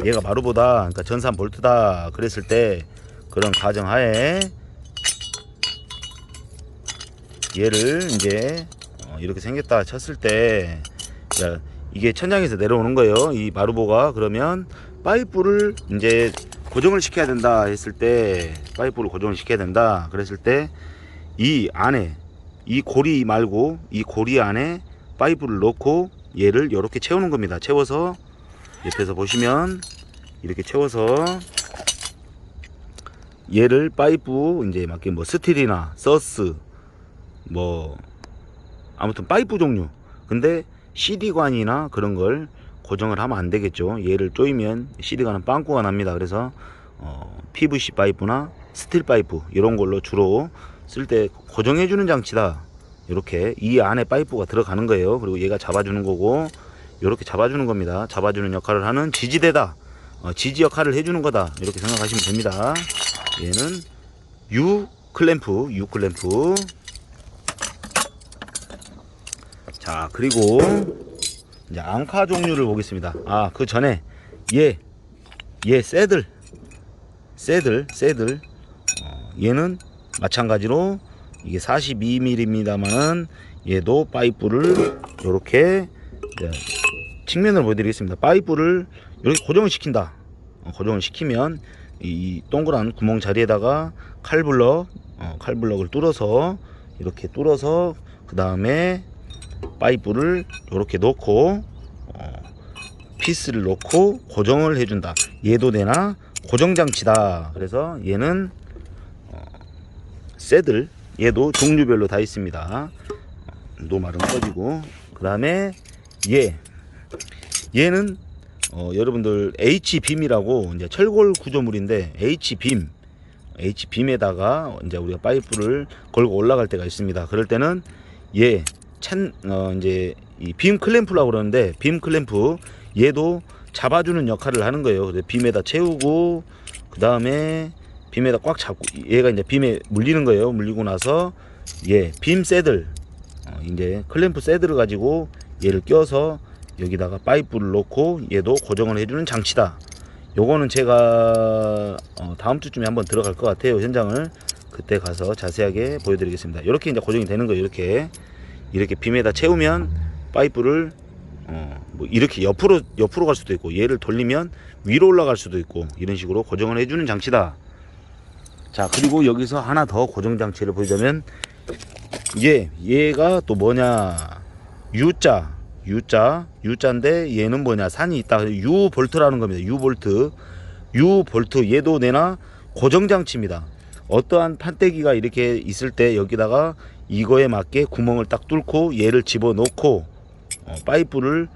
얘가 마루보다, 그러니까 전산 볼트다 그랬을 때, 그런 가정하에 얘를 이제 이렇게 생겼다 쳤을 때, 이게 천장에서 내려오는 거예요. 이 마루보가. 그러면 파이프를 이제 고정을 시켜야 된다 했을 때, 파이프를 고정을 시켜야 된다 그랬을 때, 이 안에, 이 고리 말고 이 고리 안에 파이프를 넣고 얘를 이렇게 채우는 겁니다. 채워서 옆에서 보시면 이렇게 채워서 얘를 파이프 이제 맞게 뭐 스틸이나 서스 뭐 아무튼 파이프 종류, 근데 CD관이나 그런 걸 고정을 하면 안 되겠죠. 얘를 조이면 CD관은 빵꾸가 납니다. 그래서 PVC 파이프나 스틸 파이프 이런 걸로 주로 쓸 때 고정해 주는 장치다. 이렇게 이 안에 파이프가 들어가는 거예요. 그리고 얘가 잡아주는 거고, 이렇게 잡아주는 겁니다. 잡아주는 역할을 하는 지지대다. 지지 역할을 해주는 거다. 이렇게 생각하시면 됩니다. 얘는 U 클램프. 자, 그리고 이제 앙카 종류를 보겠습니다. 그 전에 얘 새들. 얘는 마찬가지로 이게 42mm입니다만은 얘도 파이프를 이렇게 측면으로 보여드리겠습니다. 파이프를 이렇게 고정을 시킨다. 고정을 시키면 이 동그란 구멍 자리에다가 칼블럭을 뚫어서 이렇게 뚫어서 그 다음에 파이프를 이렇게 놓고 피스를 놓고 고정을 해준다. 얘도 되나 고정장치다. 그래서 얘는 새들, 얘도 종류별로 다 있습니다. 노말은 꺼지고, 그 다음에 얘는 여러분들 H빔이라고 이제 철골 구조물인데, H빔에다가 이제 우리가 파이프를 걸고 올라갈 때가 있습니다. 그럴 때는 이제 이 빔 클램프라고 그러는데, 빔 클램프 얘도 잡아주는 역할을 하는 거예요. 그래서 빔에다 채우고, 그 다음에 빔에다 꽉 잡고, 얘가 이제 빔에 물리는 거예요. 물리고 나서 빔 새들, 이제 클램프 새들을 가지고 얘를 껴서 여기다가 파이프를 놓고 얘도 고정을 해주는 장치다. 요거는 제가 다음 주쯤에 한번 들어갈 것 같아요. 현장을 그때 가서 자세하게 보여드리겠습니다. 이렇게 이제 고정이 되는 거예요. 이렇게 빔에다 채우면 파이프를 뭐 이렇게 옆으로 갈 수도 있고, 얘를 돌리면 위로 올라갈 수도 있고, 이런 식으로 고정을 해주는 장치다. 자, 그리고 여기서 하나 더 고정 장치를 보자면, 얘가 또 뭐냐, U자인데 얘는 뭐냐, 산이 있다. U 볼트라는 겁니다. U 볼트 얘도 내나 고정 장치입니다. 어떠한 판때기가 이렇게 있을 때 여기다가 이거에 맞게 구멍을 딱 뚫고 얘를 집어넣고 파이프를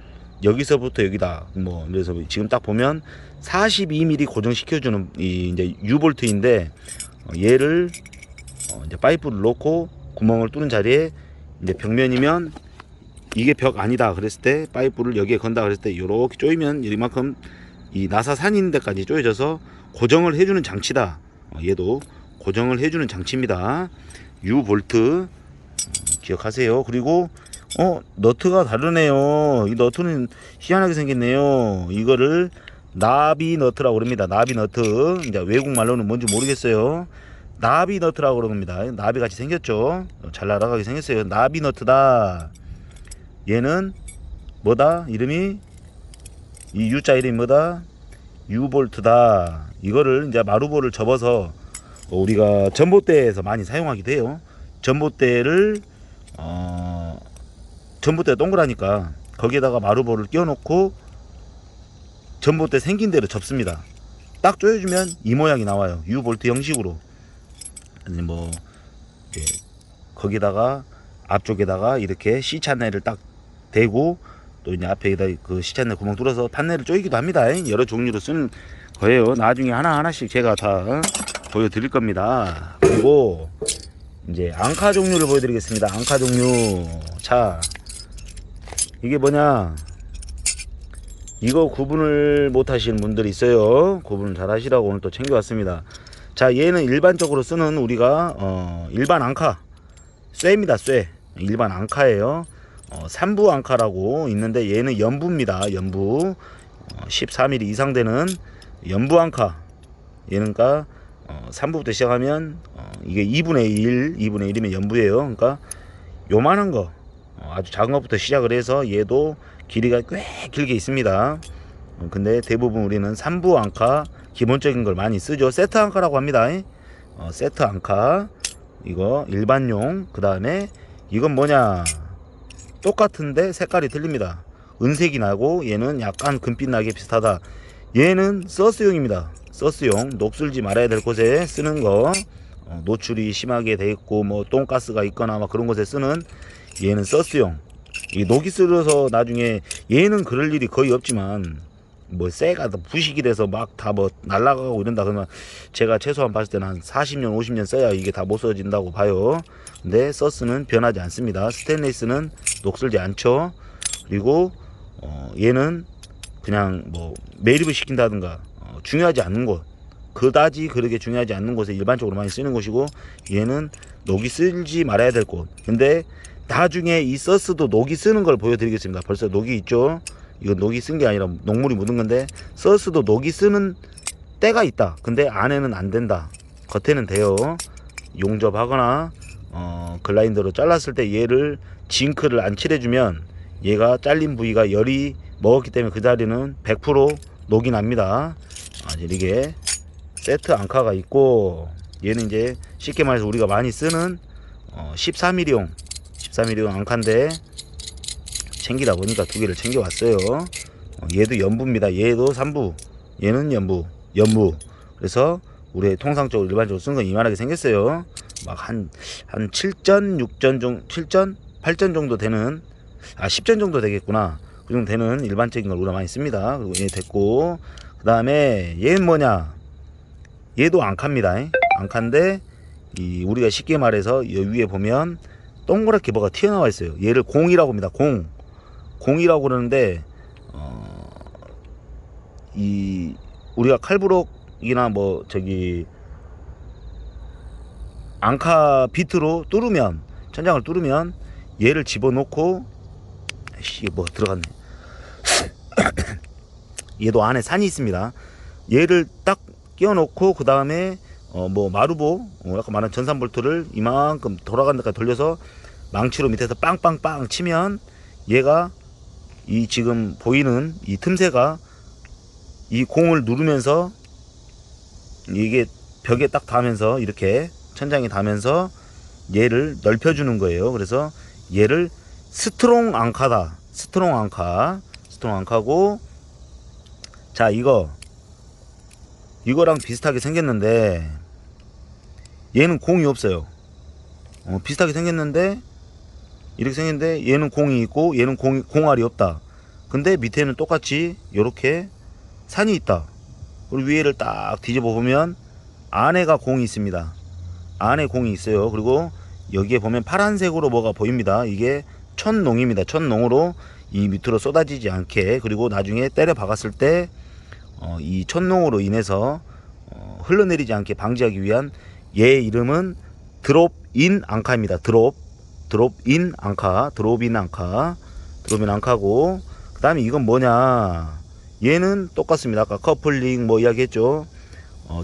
여기서부터 여기다, 뭐 그래서 지금 딱 보면 42mm 고정시켜주는 이제 U 볼트인데, 얘를 이제 파이프를 놓고 구멍을 뚫는 자리에 이제 벽면이면 이게 벽 아니다 그랬을 때 파이프를 여기에 건다 그랬을 때 이렇게 조이면 이만큼 이 나사산 있는 데까지 조여져서 고정을 해주는 장치다. 얘도 고정을 해주는 장치입니다. U 볼트 기억하세요. 그리고 너트가 다르네요. 이 너트는 희한하게 생겼네요. 이거를 나비 너트라고 그럽니다. 나비 너트. 이제 외국 말로는 뭔지 모르겠어요. 나비 너트라고 그럽니다. 나비 같이 생겼죠. 잘 날아가게 생겼어요. 나비 너트다. 얘는 뭐다? 이름이 이 U자 이름이 뭐다? 유볼트다. 이거를 이제 마루볼을 접어서 우리가 전봇대에서 많이 사용하기도 해요. 전봇대를 전봇대가 동그라니까 거기에다가 마루볼을 끼워놓고 전봇대 생긴 대로 접습니다. 딱 조여주면 이 모양이 나와요. 유볼트 형식으로. 뭐 거기다가 앞쪽에다가 이렇게 C찬넬을 딱 대고 또 이제 앞에다 그 C찬넬 구멍 뚫어서 판넬을 조이기도 합니다. 여러 종류로 쓰는 거예요. 나중에 하나하나씩 제가 다 보여드릴 겁니다. 그리고 이제 앙카 종류를 보여드리겠습니다. 앙카 종류. 자, 이게 뭐냐, 이거 구분을 못 하시는 분들이 있어요. 구분을 잘 하시라고 오늘 또 챙겨왔습니다. 자, 얘는 일반적으로 쓰는 우리가 일반 앙카 쇠입니다. 쇠. 일반 앙카예요. 3부 앙카라고 있는데 얘는 연부입니다. 연부. 14mm 이상 되는 연부 앙카. 얘는 그러니까 3부부터 시작하면 이게 2분의 1, 2분의 1이면 연부예요. 그러니까 요만한 거, 아주 작은 것부터 시작을 해서 얘도 길이가 꽤 길게 있습니다. 근데 대부분 우리는 3부 앙카 기본적인 걸 많이 쓰죠. 세트 앙카라고 합니다. 세트 앙카. 이거 일반용. 그 다음에 이건 뭐냐, 똑같은데 색깔이 틀립니다. 은색이 나고 얘는 약간 금빛 나게 비슷하다. 얘는 서스용입니다. 서스용. 녹슬지 말아야 될 곳에 쓰는 거. 노출이 심하게 돼 있고 뭐 똥가스가 있거나 막 그런 곳에 쓰는, 얘는 서스용. 이 녹이 슬어서 나중에 얘는 그럴 일이 거의 없지만 뭐 쇠가 부식이 돼서 막 다 뭐 날아가고 이런다 그러면 제가 최소한 봤을 때는 한 40년 50년 써야 이게 다 못 써진다고 봐요. 근데 서스는 변하지 않습니다. 스테인리스는 녹슬지 않죠. 그리고 얘는 그냥 뭐 매립을 시킨다든가 중요하지 않는 곳, 그다지 그렇게 중요하지 않는 곳에 일반적으로 많이 쓰는 곳이고, 얘는 녹이 쓸지 말아야 될 곳. 근데 나중에 이 서스도 녹이 쓰는 걸 보여드리겠습니다. 벌써 녹이 있죠. 이건 녹이 쓴 게 아니라 녹물이 묻은 건데, 서스도 녹이 쓰는 때가 있다. 근데 안에는 안 된다. 겉에는 돼요. 용접하거나 글라인더로 잘랐을 때 얘를 징크를 안 칠해주면 얘가 잘린 부위가 열이 먹었기 때문에 그 자리는 100% 녹이 납니다. 이게 세트 앙카가 있고, 얘는 이제 쉽게 말해서 우리가 많이 쓰는 13mm용 앙카인데 챙기다 보니까 두 개를 챙겨왔어요. 얘도 연부입니다. 얘도 3부, 얘는 연부. 그래서 우리 통상적으로 일반적으로 쓰는 건 이만하게 생겼어요. 막 한 7전, 6전 정도, 7전, 8전 정도 되는, 10전 정도 되겠구나. 그 정도 되는 일반적인 걸 우리가 많이 씁니다. 그리고 얘 됐고, 그 다음에 얘는 뭐냐, 얘도 앙카입니다. 앙카인데 우리가 쉽게 말해서 이 위에 보면 동그랗게 뭐가 튀어나와 있어요. 얘를 공이라고 합니다. 공이라고 그러는데 우리가 칼부록이나 뭐 저기 앙카 비트로 뚫으면, 천장을 뚫으면 얘를 집어넣고, 뭐 들어갔네. 얘도 안에 산이 있습니다. 얘를 딱 끼워놓고 그 다음에 뭐 마루보, 약간 많은 전산 볼트를 이만큼 돌아가는 데까지 돌려서 망치로 밑에서 빵빵빵 치면 얘가 이 지금 보이는 이 틈새가 이 공을 누르면서 이게 벽에 딱 닿으면서, 이렇게 천장에 닿으면서 얘를 넓혀주는 거예요. 그래서 얘를 스트롱 앙카다. 스트롱 앙카고, 자, 이거랑 비슷하게 생겼는데 얘는 공이 없어요. 비슷하게 생겼는데 이렇게 생겼는데 얘는 공이 있고 얘는 공알이 없다. 근데 밑에는 똑같이 이렇게 산이 있다. 그리고 위에를 딱 뒤집어 보면 안에가 공이 있습니다. 안에 공이 있어요. 그리고 여기에 보면 파란색으로 뭐가 보입니다. 이게 천농입니다. 천농으로 이 밑으로 쏟아지지 않게, 그리고 나중에 때려 박았을 때 이 천농으로 인해서 흘러내리지 않게 방지하기 위한, 얘 이름은 드롭인 앙카입니다. 드롭. 드롭인 앙카, 드롭인 앙카고, 그 다음에 이건 뭐냐, 얘는 똑같습니다. 아까 커플링 뭐 이야기했죠.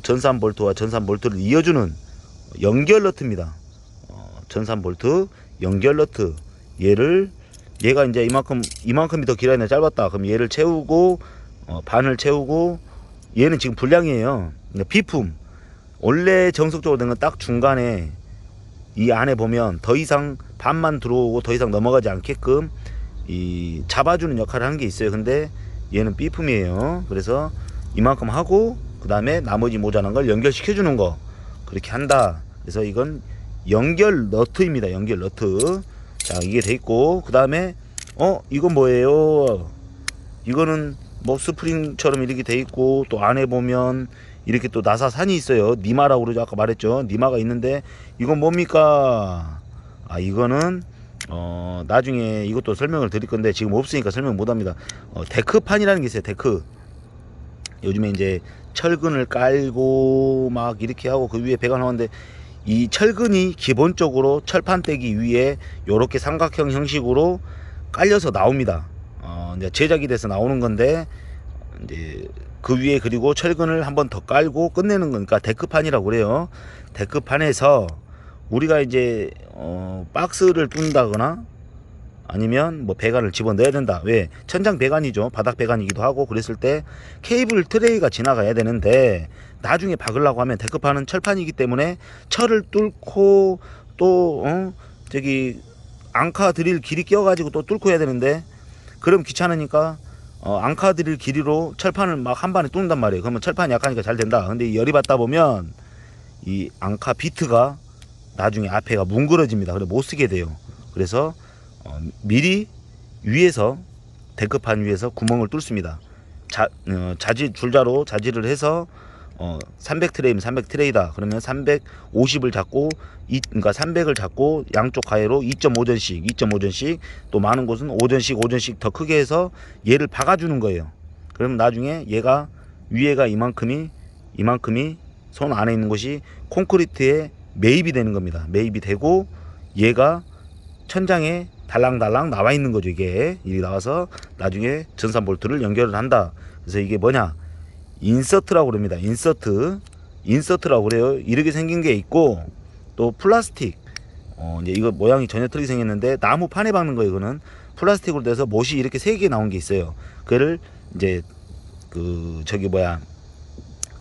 전산 볼트와 전산 볼트를 이어주는 연결 너트입니다. 전산 볼트 연결 너트. 얘가 이제 이만큼이 더 길어야 되나 짧았다. 그럼 얘를 채우고, 반을 채우고, 얘는 지금 불량이에요. 비품. 원래 정석적으로 된 건 딱 중간에 이 안에 보면 더 이상 반만 들어오고 더 이상 넘어가지 않게끔 이 잡아주는 역할을 하는 게 있어요. 근데 얘는 B품이에요. 그래서 이만큼 하고 그 다음에 나머지 모자란 걸 연결시켜 주는 거, 그렇게 한다. 그래서 이건 연결 너트입니다. 연결 너트. 자, 이게 돼 있고, 그 다음에 이건 뭐예요? 이거는 뭐 스프링처럼 이렇게 돼 있고, 또 안에 보면 이렇게 또 나사산이 있어요. 니마라고 그러죠. 아까 말했죠. 니마가 있는데 이건 뭡니까? 이거는 나중에 이것도 설명을 드릴 건데 지금 없으니까 설명 못 합니다. 데크판이라는 게 있어요. 데크. 요즘에 이제 철근을 깔고 막 이렇게 하고 그 위에 배관 하는데, 이 철근이 기본적으로 철판대기 위에 요렇게 삼각형 형식으로 깔려서 나옵니다. 이제 제작이 돼서 나오는 건데, 이제 그 위에 그리고 철근을 한번 더 깔고 끝내는 거니까 데크판이라고 그래요. 데크판에서 우리가 이제 박스를 뚫는다거나 아니면 뭐 배관을 집어넣어야 된다. 왜? 천장 배관이죠. 바닥 배관이기도 하고, 그랬을 때 케이블 트레이가 지나가야 되는데 나중에 박으려고 하면, 데크판은 철판이기 때문에 철을 뚫고 또 저기 앙카 드릴 길이 끼워가지고 또 뚫고 해야 되는데, 그럼 귀찮으니까 앙카 드릴 길이로 철판을 막 한 번에 뚫는단 말이에요. 그러면 철판이 약하니까 잘 된다. 근데 이 열이 받다 보면 이 앙카 비트가 나중에 앞에가 뭉그러집니다. 그래서 못 쓰게 돼요. 그래서 미리 위에서, 데크판 위에서 구멍을 뚫습니다. 줄자로 자지를 해서 300트레이면 300트레이다. 그러면 350을 잡고, 그러니까 300을 잡고 양쪽 가해로 2.5전씩, 또 많은 곳은 5전씩 더 크게 해서 얘를 박아주는 거예요. 그러면 나중에 얘가 위에가 이만큼이 손 안에 있는 것이 콘크리트에 매입이 되는 겁니다. 매입이 되고 얘가 천장에 달랑달랑 나와 있는 거죠. 이게 나와서 나중에 전산 볼트를 연결을 한다. 그래서 이게 뭐냐, 인서트라고 그럽니다. 인서트라고 그래요. 이렇게 생긴 게 있고, 또 플라스틱, 이제 이거 모양이 전혀 틀리게 생겼는데 나무 판에 박는 거예요. 이거는 플라스틱으로 돼서 못이 이렇게 3개 나온 게 있어요. 그거를 이제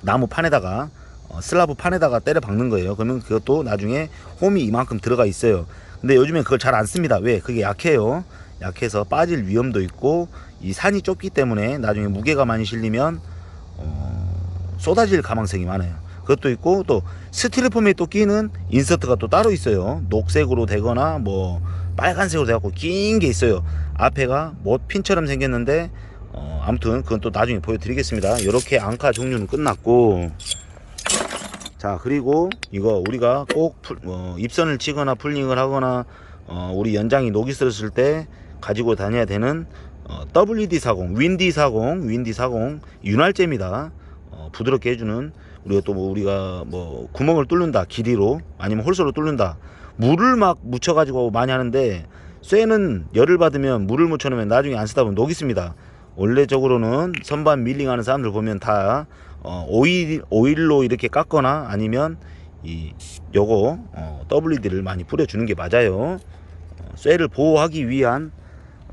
나무 판에다가 슬라브 판에다가 때려 박는 거예요. 그러면 그것도 나중에 홈이 이만큼 들어가 있어요. 근데 요즘엔 그걸 잘 안 씁니다. 왜? 그게 약해요. 약해서 빠질 위험도 있고, 이 산이 좁기 때문에 나중에 무게가 많이 실리면 쏟아질 가망성이 많아요. 그것도 있고, 또 스티로폼에 또 끼는 인서트가 또 따로 있어요. 녹색으로 되거나 뭐 빨간색으로 돼갖고 낀 게 있어요. 앞에가 못핀처럼 생겼는데 아무튼 그건 또 나중에 보여드리겠습니다. 이렇게 앙카 종류는 끝났고, 자, 그리고 이거 우리가 꼭 입선을 치거나 풀링을 하거나 우리 연장이 녹이 슬었을 때 가지고 다녀야 되는 WD-40, 윈디40 윤활제입니다. 부드럽게 해주는. 우리가 뭐 구멍을 뚫는다, 길이로, 아니면 홀서로 뚫는다, 물을 막 묻혀가지고 많이 하는데, 쇠는 열을 받으면 물을 묻혀놓으면 나중에 안 쓰다 보면 녹이 씁니다. 원래적으로는 선반 밀링하는 사람들 보면 다 오일로 이렇게 깎거나 아니면 요거 WD를 많이 뿌려주는 게 맞아요. 쇠를 보호하기 위한,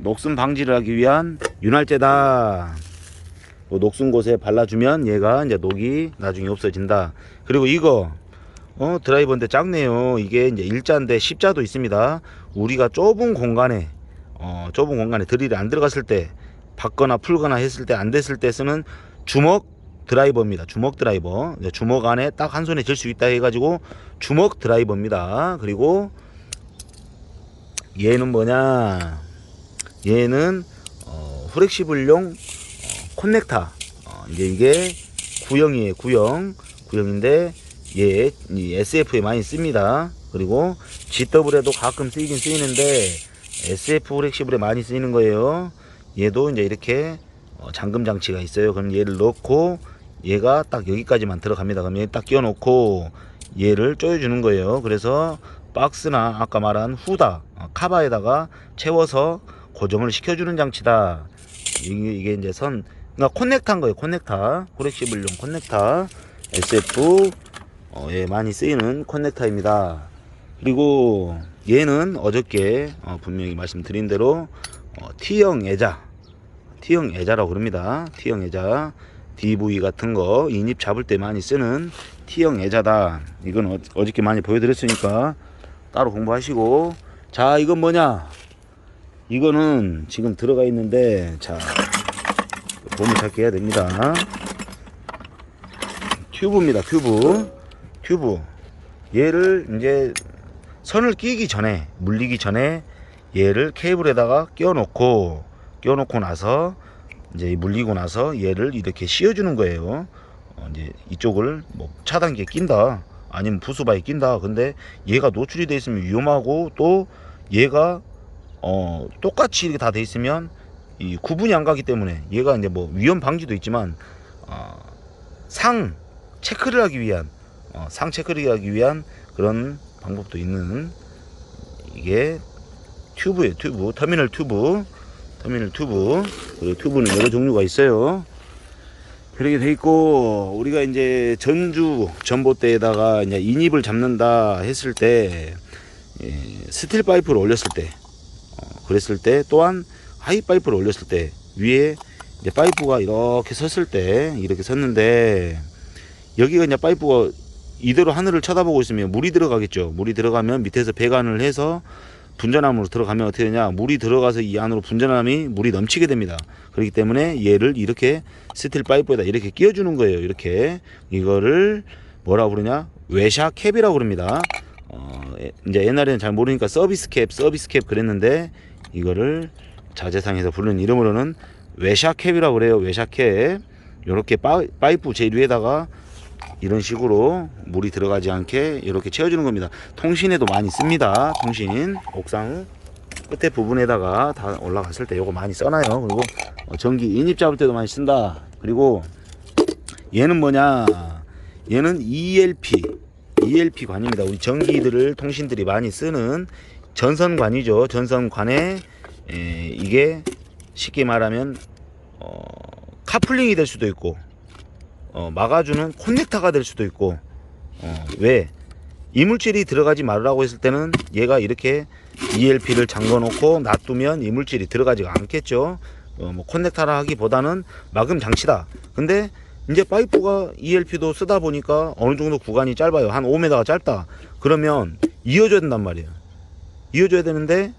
녹슨 방지를 하기 위한 윤활제다. 녹슨 곳에 발라주면 얘가 이제 녹이 나중에 없어진다. 그리고 이거 드라이버인데 작네요. 이게 이제 일자인데 십자도 있습니다. 우리가 좁은 공간에 드릴이 안 들어갔을 때, 박거나 풀거나 했을 때 안 됐을 때 쓰는 주먹 드라이버입니다. 주먹 드라이버. 주먹 안에 딱 한 손에 쥘 수 있다 해가지고 주먹 드라이버입니다. 그리고 얘는 뭐냐, 얘는 플렉시블용 커넥터. 이제 이게 구형이에요. 구형인데 얘 SF에 많이 씁니다. 그리고 GW에도 가끔 쓰이긴 쓰이는데 SF 플렉시블에 많이 쓰이는 거예요. 얘도 이제 이렇게 잠금 장치가 있어요. 그럼 얘를 넣고 얘가 딱 여기까지만 들어갑니다. 그럼 얘 딱 끼워 놓고 얘를 조여 주는 거예요. 그래서 박스나 아까 말한 후다 카바에다가 채워서 고정을 시켜주는 장치다. 이게 이제 그러니까 커넥터인 거예요. 커넥터, 코렉시블용 커넥터, SF 예, 많이 쓰이는 커넥터입니다. 그리고 얘는 어저께 분명히 말씀드린 대로 T형 애자라고 그럽니다. T형 애자, DV 같은 거 인입 잡을 때 많이 쓰는 T형 애자다. 이건 어저께 많이 보여드렸으니까 따로 공부하시고. 자, 이건 뭐냐? 이거는 지금 들어가 있는데, 자, 보물 찾기 해야 됩니다. 튜브입니다. 튜브. 얘를 이제 선을 끼기 전에, 물리기 전에 얘를 케이블에다가 끼워놓고 나서 이제 물리고 나서 얘를 이렇게 씌워주는 거예요. 이제 이쪽을 뭐 차단기에 낀다, 아니면 부수바에 낀다. 근데 얘가 노출이 돼 있으면 위험하고, 또 얘가 똑같이 이렇게 다 돼 있으면 이 구분이 안 가기 때문에 얘가 이제 뭐 위험 방지도 있지만 상 체크를 하기 위한 그런 방법도 있는 이게 튜브예요. 터미널 튜브. 그리고 튜브는 여러 종류가 있어요. 그렇게 돼 있고, 우리가 이제 전봇대에다가 이제 인입을 잡는다 했을 때, 스틸 파이프를 올렸을 때, 그랬을 때, 또한 하이 파이프를 올렸을 때, 위에 이제 파이프가 이렇게 섰을 때, 이렇게 섰는데, 여기가 이제 파이프가 이대로 하늘을 쳐다보고 있으면 물이 들어가겠죠. 물이 들어가면 밑에서 배관을 해서 분전함으로 들어가면 어떻게 되냐, 물이 들어가서 이 안으로 분전함이 물이 넘치게 됩니다. 그렇기 때문에 얘를 이렇게 스틸 파이프에다 이렇게 끼워주는 거예요. 이렇게. 이거를 뭐라고 부르냐, 외샤 캡이라고 그럽니다. 이제 옛날에는 잘 모르니까 서비스 캡 그랬는데, 이거를 자재상에서 부르는 이름으로는 외샤 캡이라고 그래요. 외샤 캡. 요렇게 파이프 제일 위에다가 이런 식으로 물이 들어가지 않게 이렇게 채워주는 겁니다. 통신에도 많이 씁니다. 통신 옥상 끝에 부분에다가 다 올라갔을 때 요거 많이 써놔요. 그리고 전기 인입 잡을 때도 많이 쓴다. 그리고 얘는 뭐냐, 얘는 ELP 관입니다. 우리 전기들을 통신들이 많이 쓰는 전선관이죠. 전선관에 이게 쉽게 말하면 카플링이 될 수도 있고, 막아주는 커넥터가 될 수도 있고, 왜 이물질이 들어가지 말라고 했을 때는 얘가 이렇게 ELP를 잠궈 놓고 놔두면 이물질이 들어가지가 않겠죠. 뭐 커넥터라 하기보다는 막음 장치다. 근데 이제 파이프가 ELP도 쓰다 보니까 어느 정도 구간이 짧아요. 한 5m가 짧다. 그러면 이어줘야 된단 말이에요. 이어줘야 되는데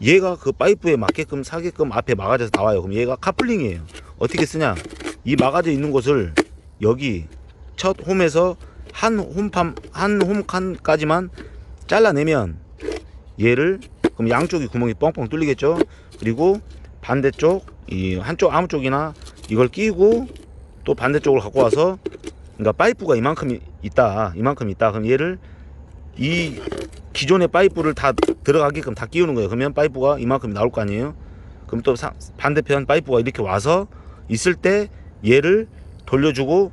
얘가 그 파이프에 맞게끔 사게끔 앞에 막아져서 나와요. 그럼 얘가 카플링이에요. 어떻게 쓰냐, 이 막아져 있는 곳을 여기 첫 홈에서 한 홈칸까지만 잘라내면 얘를, 그럼 양쪽이 구멍이 뻥뻥 뚫리겠죠. 그리고 반대쪽, 이 한쪽 아무 쪽이나 이걸 끼고 또 반대쪽을 갖고 와서, 그러니까 파이프가 이만큼 있다. 그럼 얘를 이 기존의 파이프를 다 들어가게끔 다 끼우는 거예요. 그러면 파이프가 이만큼이 나올 거 아니에요. 그럼 또 반대편 파이프가 이렇게 와서 있을 때 얘를 돌려주고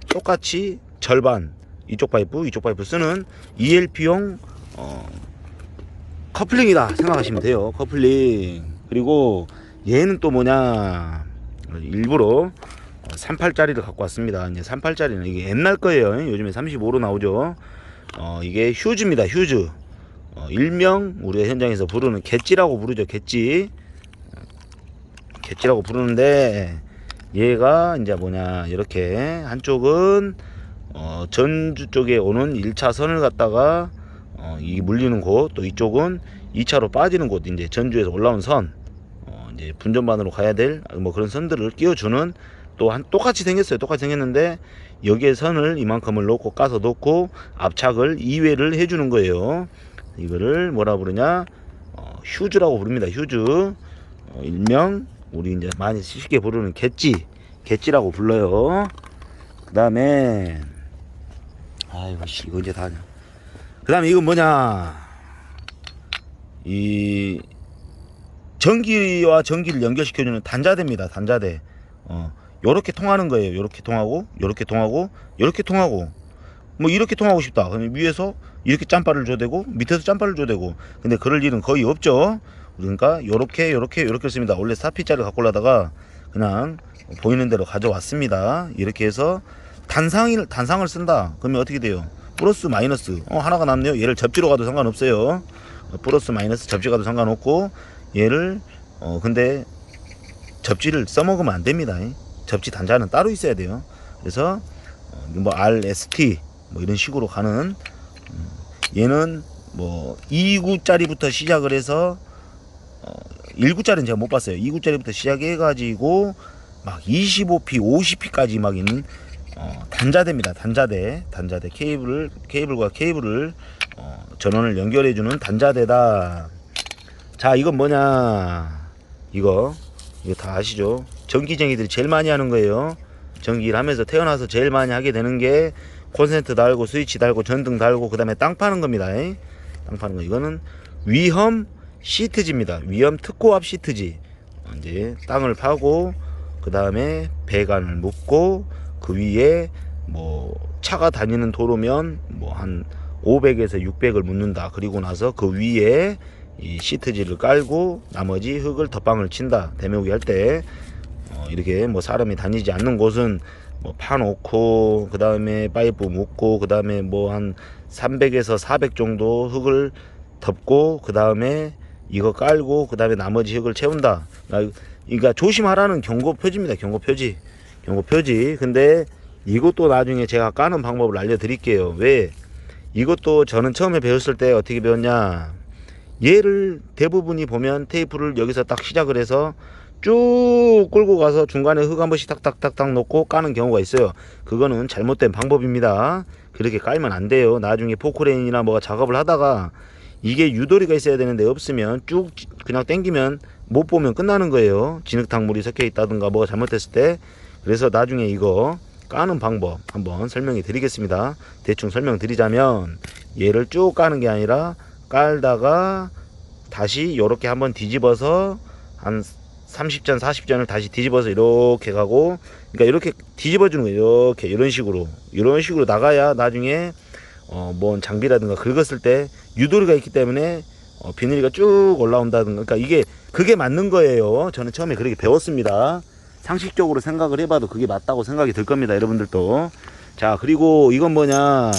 똑같이 절반 이쪽 파이프 쓰는 ELP용 커플링이다 생각하시면 돼요. 커플링. 그리고 얘는 또 뭐냐, 일부러 38짜리를 갖고 왔습니다. 이제 38짜리는 이게 옛날 거예요. 요즘에 35로 나오죠. 이게 휴즈입니다. 휴즈. 일명 우리가 현장에서 부르는 갯지라고 부르죠. 갯지라고 부르는데, 얘가 이제 뭐냐, 이렇게 한쪽은 전주 쪽에 오는 1차선을 갖다가 이 물리는 곳, 또 이쪽은 2차로 빠지는 곳, 이제 전주에서 올라온 선, 이제 분전반으로 가야 될 뭐 그런 선들을 끼워주는, 또 똑같이 생겼는데 여기에 선을 이만큼을 놓고 까서 놓고 압착을 2회를 해주는 거예요. 이거를 뭐라 부르냐, 휴즈라고 부릅니다. 휴즈. 일명 우리 이제 많이 쉽게 부르는 갯지라고 불러요. 그 다음에 아이고 이거 이제 다냐. 그 다음에 이건 뭐냐, 이 전기와 전기를 연결시켜주는 단자대입니다. 단자대. 요렇게 통하는 거예요. 요렇게 통하고 뭐 이렇게 통하고 싶다. 그럼 위에서 이렇게 짬바를 줘야 되고 밑에서 짬바를 줘야 되고. 근데 그럴 일은 거의 없죠. 그러니까 요렇게 씁니다. 원래 4P짜리 갖고 올라다가 그냥 보이는 대로 가져왔습니다. 이렇게 해서 단상을 쓴다. 그러면 어떻게 돼요? 플러스 마이너스 하나가 남네요. 얘를 접지로 가도 상관없어요. 플러스 마이너스 접지 가도 상관없고, 얘를 근데 접지를 써먹으면 안 됩니다. 접지 단자는 따로 있어야 돼요. 그래서 뭐 RST 뭐 이런 식으로 가는, 얘는 뭐 2구짜리부터 시작을 해서 1구짜리는 제가 못 봤어요. 2구짜리부터 시작해 가지고 막 25P 50P까지 막 있는 단자대입니다. 단자대 케이블과 케이블을 전원을 연결해주는 단자대다. 자, 이건 뭐냐, 이거 다 아시죠? 전기쟁이들이 제일 많이 하는 거예요. 전기를 하면서 태어나서 제일 많이 하게 되는 게 콘센트 달고 스위치 달고 전등 달고 그 다음에 땅 파는 겁니다. 땅 파는 거. 이거는 위험 시트지입니다. 위험 특고압 시트지. 이제 땅을 파고 그 다음에 배관을 묶고 그 위에 뭐 차가 다니는 도로면 뭐 한 500에서 600을 묻는다. 그리고 나서 그 위에 이 시트지를 깔고 나머지 흙을 덧방을 친다. 대매우기 할 때 이렇게 뭐 사람이 다니지 않는 곳은 뭐 파놓고 그 다음에 파이프 묶고 그 다음에 뭐 한 300에서 400 정도 흙을 덮고 그 다음에 이거 깔고 그 다음에 나머지 흙을 채운다. 그러니까 조심하라는 경고 표지입니다. 경고 표지. 근데 이것도 나중에 제가 까는 방법을 알려드릴게요. 왜? 이것도 저는 처음에 배웠을 때 어떻게 배웠냐, 얘를 대부분이 보면 테이프를 여기서 딱 시작을 해서 쭉 끌고 가서 중간에 흙 한 번씩 탁탁탁탁 놓고 까는 경우가 있어요. 그거는 잘못된 방법입니다. 그렇게 깔면 안 돼요. 나중에 포크레인이나 뭐가 작업을 하다가 이게 유도리가 있어야 되는데 없으면 쭉 그냥 당기면 못 보면 끝나는 거예요. 진흙탕 물이 섞여 있다든가 뭐가 잘못됐을 때. 그래서 나중에 이거 까는 방법 한번 설명해 드리겠습니다. 대충 설명드리자면, 얘를 쭉 까는 게 아니라 깔다가 다시 이렇게 한번 뒤집어서 한 30전 40전을 다시 뒤집어서 이렇게 가고, 그러니까 이렇게 뒤집어 주는 거예요. 이렇게 이런 식으로 나가야 나중에 뭔 장비라든가 긁었을 때 유도리가 있기 때문에 비닐이 쭉 올라온다든가. 그러니까 그게 맞는 거예요. 저는 처음에 그렇게 배웠습니다. 상식적으로 생각을 해봐도 그게 맞다고 생각이 들 겁니다, 여러분들도. 자, 그리고 이건 뭐냐,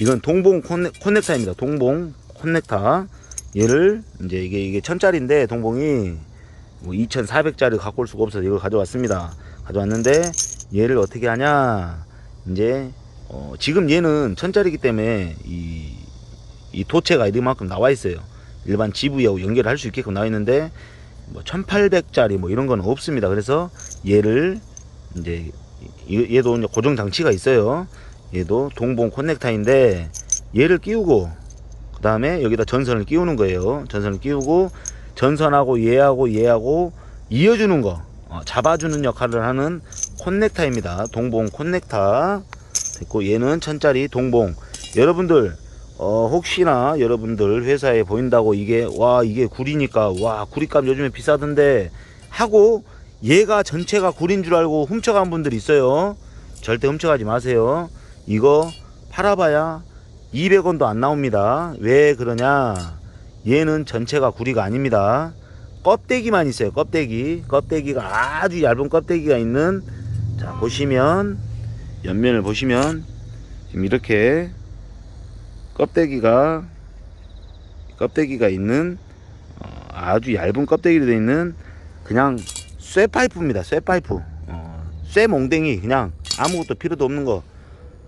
이건 동봉 커넥터입니다. 동봉 커넥터. 얘를 이제 이게 1000짜리인데 동봉이 뭐 2400짜리 갖고 올 수가 없어서 이걸 가져왔습니다. 가져왔는데 얘를 어떻게 하냐, 이제 지금 얘는 1000짜리이기 때문에 이 도체가 이만큼 나와 있어요. 일반 GV하고 연결할 수 있게끔 나와 있는데 뭐 1800짜리 뭐 이런 건 없습니다. 그래서 얘를 이제 얘도 이제 고정 장치가 있어요. 얘도 동봉 커넥터인데 얘를 끼우고 그 다음에 여기다 전선을 끼우는 거예요. 전선을 끼우고 전선하고 얘하고 이어주는 거, 잡아주는 역할을 하는 커넥터입니다. 동봉 커넥터 됐고, 얘는 1000짜리 동봉. 여러분들 혹시나 여러분들 회사에 보인다고 이게 구리니까 구리값 요즘에 비싸던데 하고 얘가 전체가 구린 줄 알고 훔쳐간 분들이 있어요. 절대 훔쳐가지 마세요. 이거 팔아봐야 200원도 안 나옵니다. 왜 그러냐, 얘는 전체가 구리가 아닙니다. 껍데기만 있어요. 껍데기가 아주 얇은 껍데기가 있는, 자 보시면 옆면을 보시면 지금 이렇게 껍데기가 있는 아주 얇은 껍데기로 되어 있는 그냥 쇠파이프입니다. 쇠파이프. 쇠몽댕이, 그냥 아무것도 필요도 없는 거.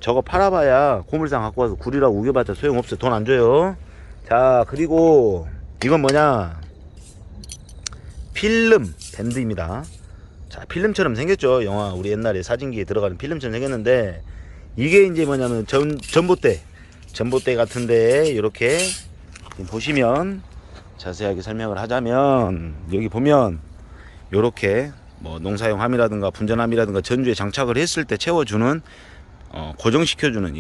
저거 팔아봐야 고물상 갖고 와서 구리라고 우겨봤자 소용없어요. 돈 안 줘요. 자, 그리고 이건 뭐냐, 필름 밴드입니다. 자, 필름처럼 생겼죠. 영화 우리 옛날에 사진기에 들어가는 필름처럼 생겼는데, 이게 이제 뭐냐면 전봇대 같은데 이렇게 보시면 자세하게 설명을 하자면, 여기 보면 요렇게 뭐 농사용함이라든가 분전함이라든가 전주에 장착을 했을 때 채워주는 고정시켜주는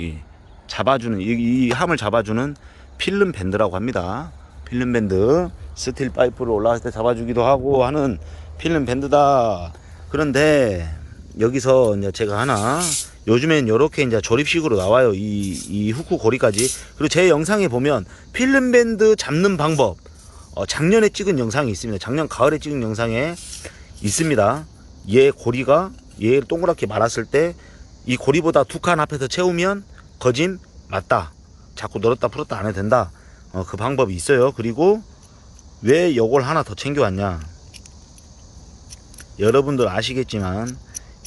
잡아주는 이 함을 잡아주는 필름 밴드라고 합니다. 필름 밴드, 스틸 파이프를 올라갈 때 잡아주기도 하고 하는 필름 밴드다. 그런데 여기서 이제 제가 하나 요즘엔 이렇게 이제 조립식으로 나와요. 이 후크 고리까지. 그리고 제 영상에 보면 필름밴드 잡는 방법, 작년에 찍은 영상이 있습니다. 작년 가을에 찍은 영상에 있습니다. 얘 고리가 얘 동그랗게 말았을 때 이 고리보다 두 칸 앞에서 채우면 거짐 맞다. 자꾸 늘었다 풀었다 안 해도 된다. 그 방법이 있어요. 그리고 왜 이걸 하나 더 챙겨왔냐? 여러분들 아시겠지만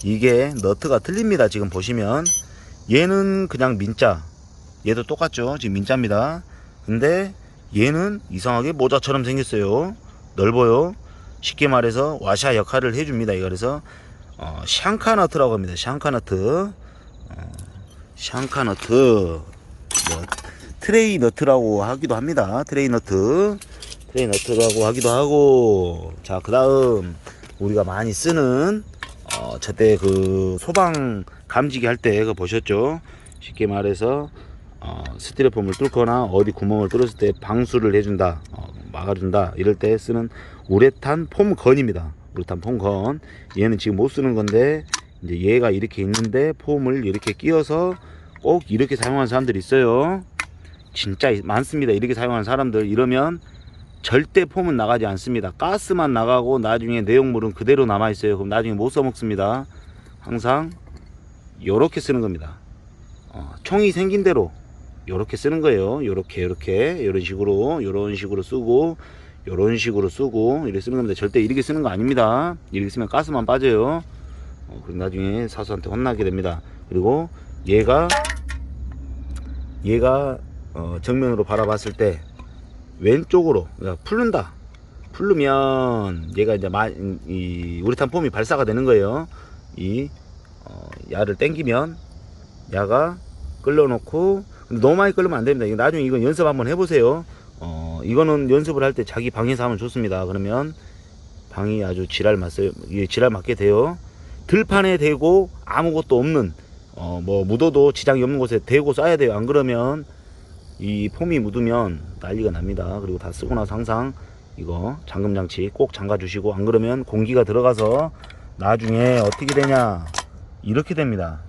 이게 너트가 틀립니다. 지금 보시면 얘는 그냥 민자, 얘도 똑같죠. 지금 민자입니다. 근데 얘는 이상하게 모자처럼 생겼어요. 넓어요. 쉽게 말해서 와샤 역할을 해줍니다. 그래서 샹카너트라고 합니다. 샹카너트, 샹카너트, 뭐 트레이 너트라고 하기도 합니다. 트레이 너트라고 하기도 하고. 자, 그 다음 우리가 많이 쓰는 저때 그 소방 감지기 할 때 그거 보셨죠? 쉽게 말해서 스티로폼을 뚫거나 어디 구멍을 뚫었을 때 방수를 해준다, 막아준다 이럴 때 쓰는 우레탄 폼건입니다. 우레탄 폼건. 얘는 지금 못 쓰는 건데 이제 얘가 이렇게 있는데 폼을 이렇게 끼워서 꼭 이렇게 사용하는 사람들이 있어요. 진짜 많습니다. 이렇게 사용하는 사람들. 이러면 절대 폼은 나가지 않습니다. 가스만 나가고 나중에 내용물은 그대로 남아 있어요. 그럼 나중에 못 써먹습니다. 항상 요렇게 쓰는 겁니다. 총이 생긴 대로 요렇게 쓰는 거예요. 요렇게 이런 식으로 쓰고 요런 식으로 쓰고 이렇게 쓰는 겁니다. 절대 이렇게 쓰는 거 아닙니다. 이렇게 쓰면 가스만 빠져요. 그럼 나중에 사수한테 혼나게 됩니다. 그리고 얘가 정면으로 바라봤을 때 왼쪽으로 풀른다. 풀르면 얘가 이제 이 우레탄 폼이 발사가 되는 거예요. 야를 당기면 야가 끌려놓고, 근데 너무 많이 끌면 안 됩니다. 나중에 이건 연습 한번 해보세요. 이거는 연습을 할 때 자기 방에서 하면 좋습니다. 그러면 방이 아주 지랄 맞게 돼요. 들판에 대고 아무것도 없는 뭐 묻어도 지장이 없는 곳에 대고 쏴야 돼요. 안 그러면 이 폼이 묻으면 난리가 납니다. 그리고 다 쓰고 나서 항상 이거 잠금 장치 꼭 잠가 주시고, 안 그러면 공기가 들어가서 나중에 어떻게 되냐, 이렇게 됩니다.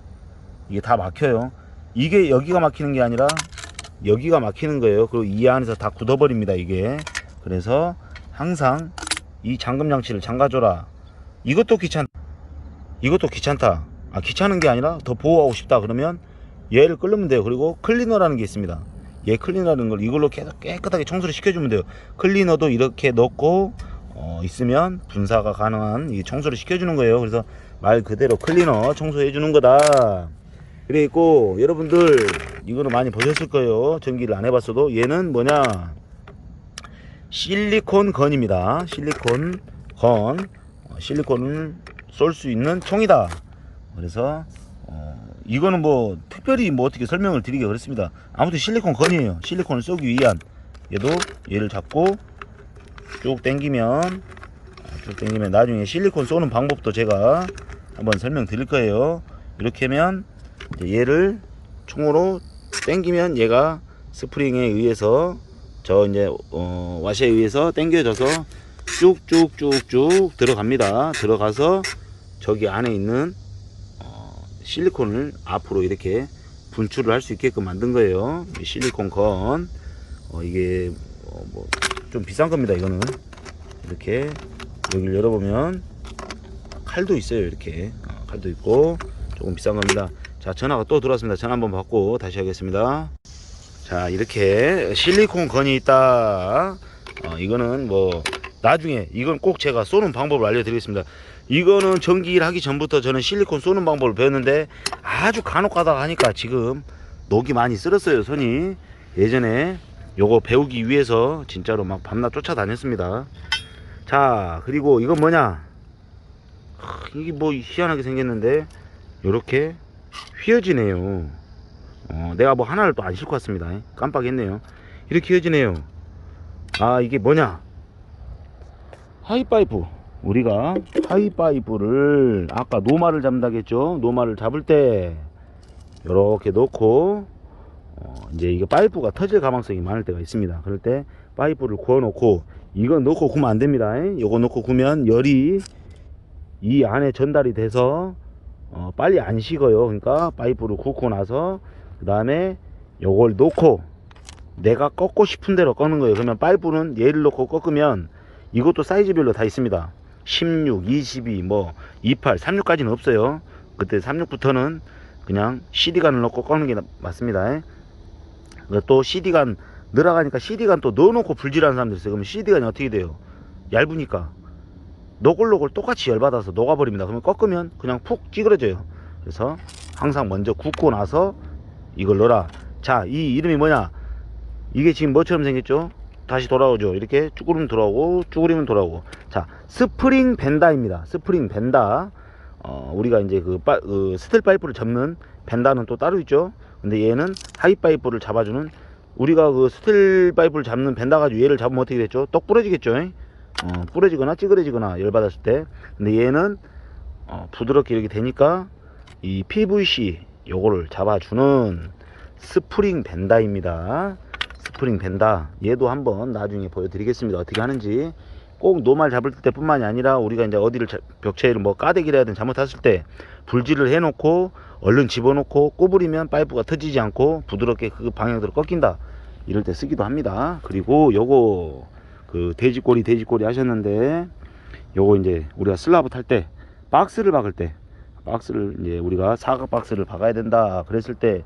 이게 다 막혀요. 이게 여기가 막히는 게 아니라 여기가 막히는 거예요. 그리고 이 안에서 다 굳어버립니다, 이게. 그래서 항상 이 잠금 장치를 잠가줘라. 이것도 귀찮다. 귀찮은 게 아니라 더 보호하고 싶다 그러면 얘를 끌면 돼요. 그리고 클리너라는 게 있습니다. 얘 클리너라는 걸 이걸로 계속 깨끗하게 청소를 시켜주면 돼요. 클리너도 이렇게 넣고 있으면 분사가 가능한 이 청소를 시켜주는 거예요. 그래서 말 그대로 클리너 청소해 주는 거다. 그래 있고, 여러분들 이거는 많이 보셨을 거예요. 전기를 안 해봤어도. 얘는 뭐냐, 실리콘 건입니다. 실리콘 건, 실리콘을 쏠 수 있는 총이다. 그래서 이거는 뭐 특별히 뭐 어떻게 설명을 드리기가 그렇습니다. 아무튼 실리콘 건이에요. 실리콘을 쏘기 위한. 얘를 잡고 쭉 당기면 나중에 실리콘 쏘는 방법도 제가 한번 설명 드릴 거예요. 이렇게 하면 얘를 총으로 당기면 얘가 스프링에 의해서 와셔에 의해서 당겨져서 쭉쭉쭉쭉 들어갑니다. 들어가서 저기 안에 있는 실리콘을 앞으로 이렇게 분출을 할 수 있게끔 만든 거예요. 실리콘 건. 이게 뭐 좀 비싼 겁니다. 이거는 이렇게 여기를 열어보면 칼도 있어요. 이렇게 칼도 있고 조금 비싼 겁니다. 자, 전화가 또 들어왔습니다. 전화 한번 받고 다시 하겠습니다. 자, 이렇게 실리콘 건이 있다. 이거는 뭐 나중에 이건 꼭 제가 쏘는 방법을 알려드리겠습니다. 이거는 전기를 하기 전부터 저는 실리콘 쏘는 방법을 배웠는데 아주 간혹 가다가 하니까 지금 녹이 많이 쓸었어요, 손이. 예전에 요거 배우기 위해서 진짜로 막 밤낮 쫓아다녔습니다. 자, 그리고 이건 뭐냐, 이게 뭐 희한하게 생겼는데 요렇게 휘어지네요. 내가 뭐 하나를 또 안 싣고 왔습니다. 깜빡했네요. 이렇게 휘어지네요. 이게 뭐냐, 하이파이프. 우리가 하이파이프를 아까 노마를 잡는다고 했죠. 노마를 잡을 때 이렇게 놓고 이제 이게 파이프가 터질 가망성이 많을 때가 있습니다. 그럴 때 파이프를 구워 놓고, 이거 놓고 구면 안 됩니다. 이거 놓고 구면 열이 이 안에 전달이 돼서 빨리 안 식어요. 그러니까 파이프를 굽고 나서 그 다음에 요걸 놓고 내가 꺾고 싶은 대로 꺾는 거예요. 그러면 파이프는 얘를 놓고 꺾으면 이것도 사이즈별로 다 있습니다. 16, 22, 뭐 28, 36까지는 없어요. 그때 36부터는 그냥 CD간을 넣고 꺾는 게 맞습니다. 또 CD간 늘어가니까 CD간 또 넣어놓고 불질하는 사람들 있어요. 그러면 CD간이 어떻게 돼요? 얇으니까 노골노골 똑같이 열받아서 녹아버립니다. 그러면 꺾으면 그냥 푹 찌그러져요. 그래서 항상 먼저 굽고 나서 이걸 넣어라. 자, 이 이름이 뭐냐? 이게 지금 뭐처럼 생겼죠? 다시 돌아오죠. 이렇게 쭈그리면 돌아오고 쭈그리면 돌아오고. 자, 스프링 벤다입니다. 스프링 벤다. 우리가 이제 그 스틸 파이프를 접는 벤다는 또 따로 있죠. 근데 얘는 하이 파이프를 잡아주는, 우리가 그 스틸 파이프를 잡는 벤다 가지고 얘를 잡으면 어떻게 됐죠? 똑 부러지겠죠. 부러지거나 찌그러지거나 열받았을 때. 근데 얘는 부드럽게 이렇게 되니까 이 PVC 요거를 잡아주는 스프링 벤다입니다. 스프링 벤다. 얘도 한번 나중에 보여드리겠습니다. 어떻게 하는지. 꼭 노말 잡을 때 뿐만이 아니라 우리가 이제 어디를 벽체를 뭐 까대기를 해야 되든 잘못했을 때 불질을 해놓고 얼른 집어넣고 구부리면 파이프가 터지지 않고 부드럽게 그 방향대로 꺾인다. 이럴 때 쓰기도 합니다. 그리고 요거 그 돼지꼬리 하셨는데, 요거 이제 우리가 슬라브 탈 때 박스를 박을 때, 박스를 이제 우리가 사각 박스를 박아야 된다 그랬을 때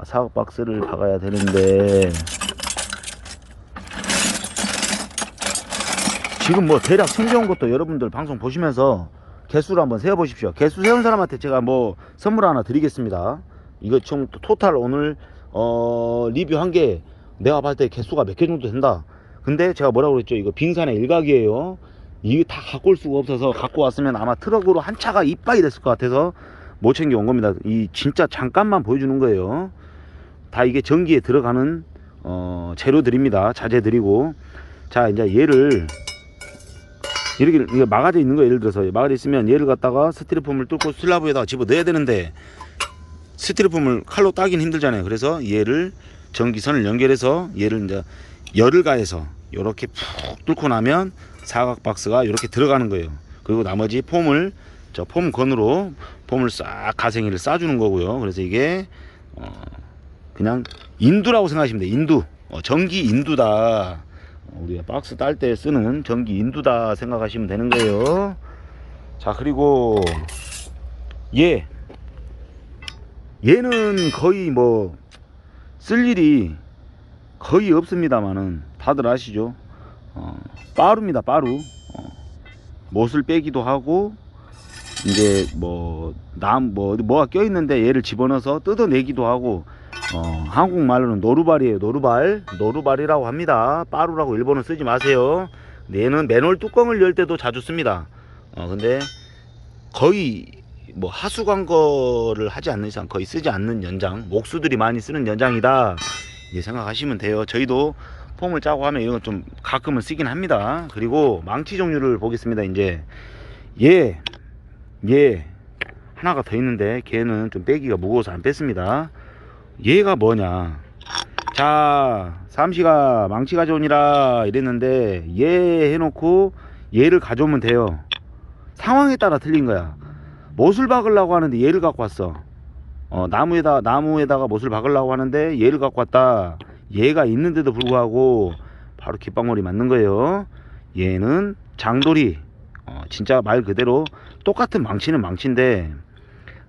사각 박스를 박아야 되는데, 지금 뭐 대략 챙겨온 것도 여러분들 방송 보시면서 개수를 한번 세어 보십시오. 개수 세운 사람한테 제가 뭐 선물 하나 드리겠습니다. 이거 지금 토탈 오늘 리뷰한 게 내가 봤을 때 개수가 몇 개 정도 된다. 근데 제가 뭐라고 그랬죠? 이거 빙산의 일각이에요. 이게 다 갖고 올 수가 없어서, 갖고 왔으면 아마 트럭으로 한 차가 이빠이 됐을 것 같아서 못 챙겨 온 겁니다. 이 진짜 잠깐만 보여주는 거예요. 다 이게 전기에 들어가는 재료들입니다. 자재들이고. 자, 이제 얘를 이렇게 막아져 있는 거예요. 예를 들어서 막아져 있으면 얘를 갖다가 스티로폼을 뚫고 슬라브에다가 집어 넣어야 되는데 스티로폼을 칼로 따기는 힘들잖아요. 그래서 얘를 전기선을 연결해서 얘를 이제 열을 가해서 이렇게 푹 뚫고 나면 사각 박스가 이렇게 들어가는 거예요. 그리고 나머지 폼을 저 폼건으로 폼을 싹 가생이를 싸주는 거고요. 그래서 이게 그냥 인두라고 생각하시면 돼요. 인두. 전기 인두다. 우리가 박스 딸 때 쓰는 전기 인두다 생각하시면 되는 거예요. 자, 그리고 얘는 거의 뭐 쓸 일이 거의 없습니다만은 다들 아시죠? 빠루입니다. 빠루. 못을 빼기도 하고, 이제 뭐가 껴 있는데 얘를 집어넣어서 뜯어내기도 하고, 한국말로는 노루발이에요. 노루발이라고 합니다. 빠루라고 일본어 쓰지 마세요. 얘는 맨홀 뚜껑을 열 때도 자주 씁니다. 근데 거의 뭐 하수광거를 하지 않는 이상 거의 쓰지 않는 연장, 목수들이 많이 쓰는 연장이다 이제 생각하시면 돼요. 저희도 폼을 짜고 하면 이런 거 좀 가끔은 쓰긴 합니다. 그리고 망치 종류를 보겠습니다. 이제 얘 하나가 더 있는데 걔는 좀 빼기가 무거워서 안 뺐습니다. 얘가 뭐냐, 자, 삼시가 망치 가져오니라 이랬는데 얘 해놓고 얘를 가져오면 돼요. 상황에 따라 틀린 거야. 못을 박으려고 하는데 얘를 갖고 왔어. 나무에다가 못을 박으려고 하는데 얘를 갖고 왔다. 얘가 있는데도 불구하고 바로 깃방울이 맞는 거예요. 얘는 장돌이. 진짜 말 그대로 똑같은 망치는 망치인데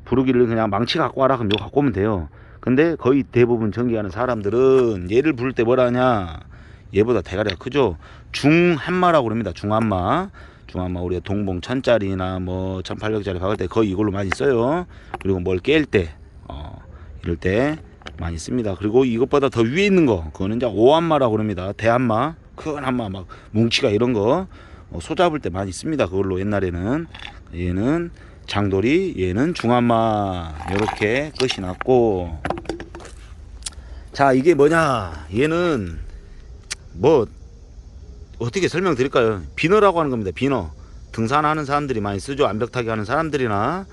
부르기를 그냥 망치 갖고 와라 그럼 이거 갖고 오면 돼요. 근데 거의 대부분 전기하는 사람들은 얘를 부를 때 뭐라 하냐, 얘보다 대가리가 크죠. 중한마라고 그럽니다. 중한마 우리가 동봉 1000짜리나 뭐 1800짜리 박을 때 거의 이걸로 많이 써요. 그리고 뭘 깰 때 이럴 때 많이 씁니다. 그리고 이것보다 더 위에 있는 거, 그거는 이제 오한마라고 그럽니다. 대한마, 큰 한마, 막 뭉치가 이런 거 소 잡을 때 많이 씁니다. 그걸로 옛날에는. 얘는 장돌이, 얘는 중한마. 이렇게 끝이 났고, 자, 이게 뭐냐, 얘는 뭐 어떻게 설명드릴까요? 비너라고 하는 겁니다. 비너. 등산하는 사람들이 많이 쓰죠. 암벽타기 하는 사람들이나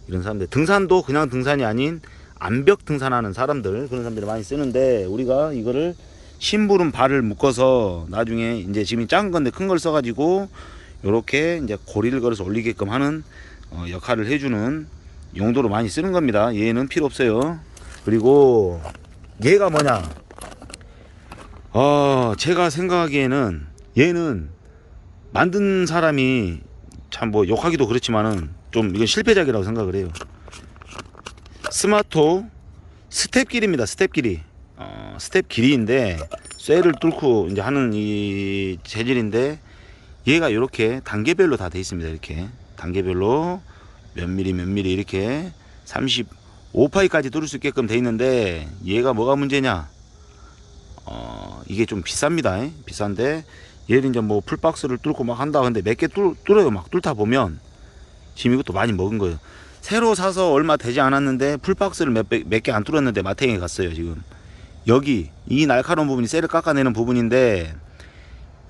이런 사람들. 등산도 그냥 등산이 아닌 암벽 등산하는 사람들, 그런 사람들이 많이 쓰는데, 우리가 이거를 심부름 발을 묶어서 나중에 이제 지금 작은 건데 큰 걸 써가지고 요렇게 이제 고리를 걸어서 올리게끔 하는 역할을 해주는 용도로 많이 쓰는 겁니다. 얘는 필요 없어요. 그리고 얘가 뭐냐, 제가 생각하기에는 얘는 만든 사람이 참 뭐 욕하기도 그렇지만은 좀 이건 실패작이라고 생각을 해요. 스마토 스텝길입니다. 스텝길이. 스텝길이인데 쇠를 뚫고 이제 하는 이 재질인데, 얘가 이렇게 단계별로 다 돼 있습니다. 이렇게 단계별로 몇 미리 몇 미리 이렇게 35파이까지 뚫을 수 있게끔 돼 있는데, 얘가 뭐가 문제냐, 이게 좀 비쌉니다. 비싼데 얘를 이제 뭐 풀박스를 뚫고 막 한다 근데 몇 개 뚫어요. 막 뚫다 보면 지금 이것도 많이 먹은 거예요. 새로 사서 얼마 되지 않았는데 풀박스를 몇 개 안 뚫었는데 마탱이 갔어요. 지금 여기 이 날카로운 부분이 쇠를 깎아내는 부분인데,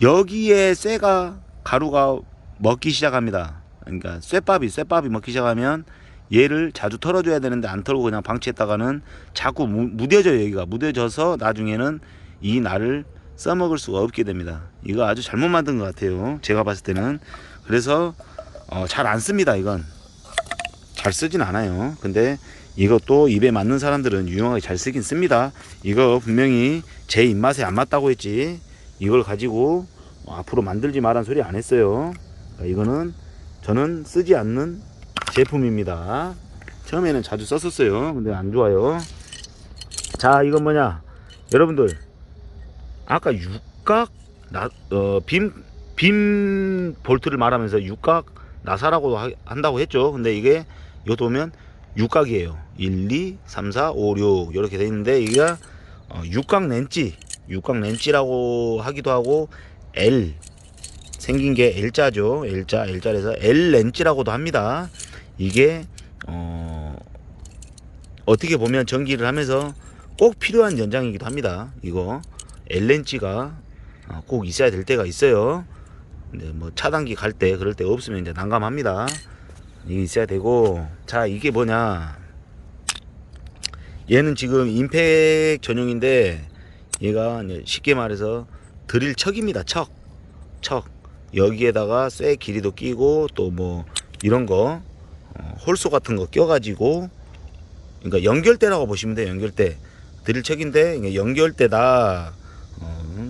여기에 쇠가 가루가 먹기 시작합니다. 그러니까 쇠밥이 먹기 시작하면 얘를 자주 털어줘야 되는데 안 털고 그냥 방치했다가는 자꾸 무뎌져요. 여기가 무뎌져서 나중에는 이 날을 써먹을 수가 없게 됩니다. 이거 아주 잘못 만든 것 같아요. 제가 봤을 때는. 그래서 잘 안 씁니다. 이건 잘 쓰진 않아요. 근데 이것도 입에 맞는 사람들은 유용하게 잘 쓰긴 씁니다. 이거 분명히 제 입맛에 안 맞다고 했지, 이걸 가지고 앞으로 만들지 말란 소리 안 했어요. 그러니까 이거는 저는 쓰지 않는 제품입니다. 처음에는 자주 썼었어요. 근데 안 좋아요. 자, 이건 뭐냐, 여러분들 아까 육각 빔 볼트를 말하면서 육각 나사라고 한다고 했죠. 근데 이게 이것도 보면 육각이에요. 1, 2, 3, 4, 5, 6 이렇게 돼 있는데, 이게 육각 렌치라고 하기도 하고, L 생긴 게 L자죠. L자에서 L 렌치라고도 합니다. 이게 어떻게 보면 전기를 하면서 꼭 필요한 연장이기도 합니다. 이거 L 렌치가 꼭 있어야 될 때가 있어요. 근데 뭐 차단기 갈 때 그럴 때 없으면 이제 난감합니다. 이게 있어야 되고, 자, 이게 뭐냐, 얘는 지금 임팩 전용인데, 얘가 쉽게 말해서 드릴 척입니다. 척 여기에다가 쇠 길이도 끼고 또 뭐 이런 거 홀소 같은 거 껴가지고, 그러니까 연결대라고 보시면 돼요. 연결대 드릴 척인데 연결대다.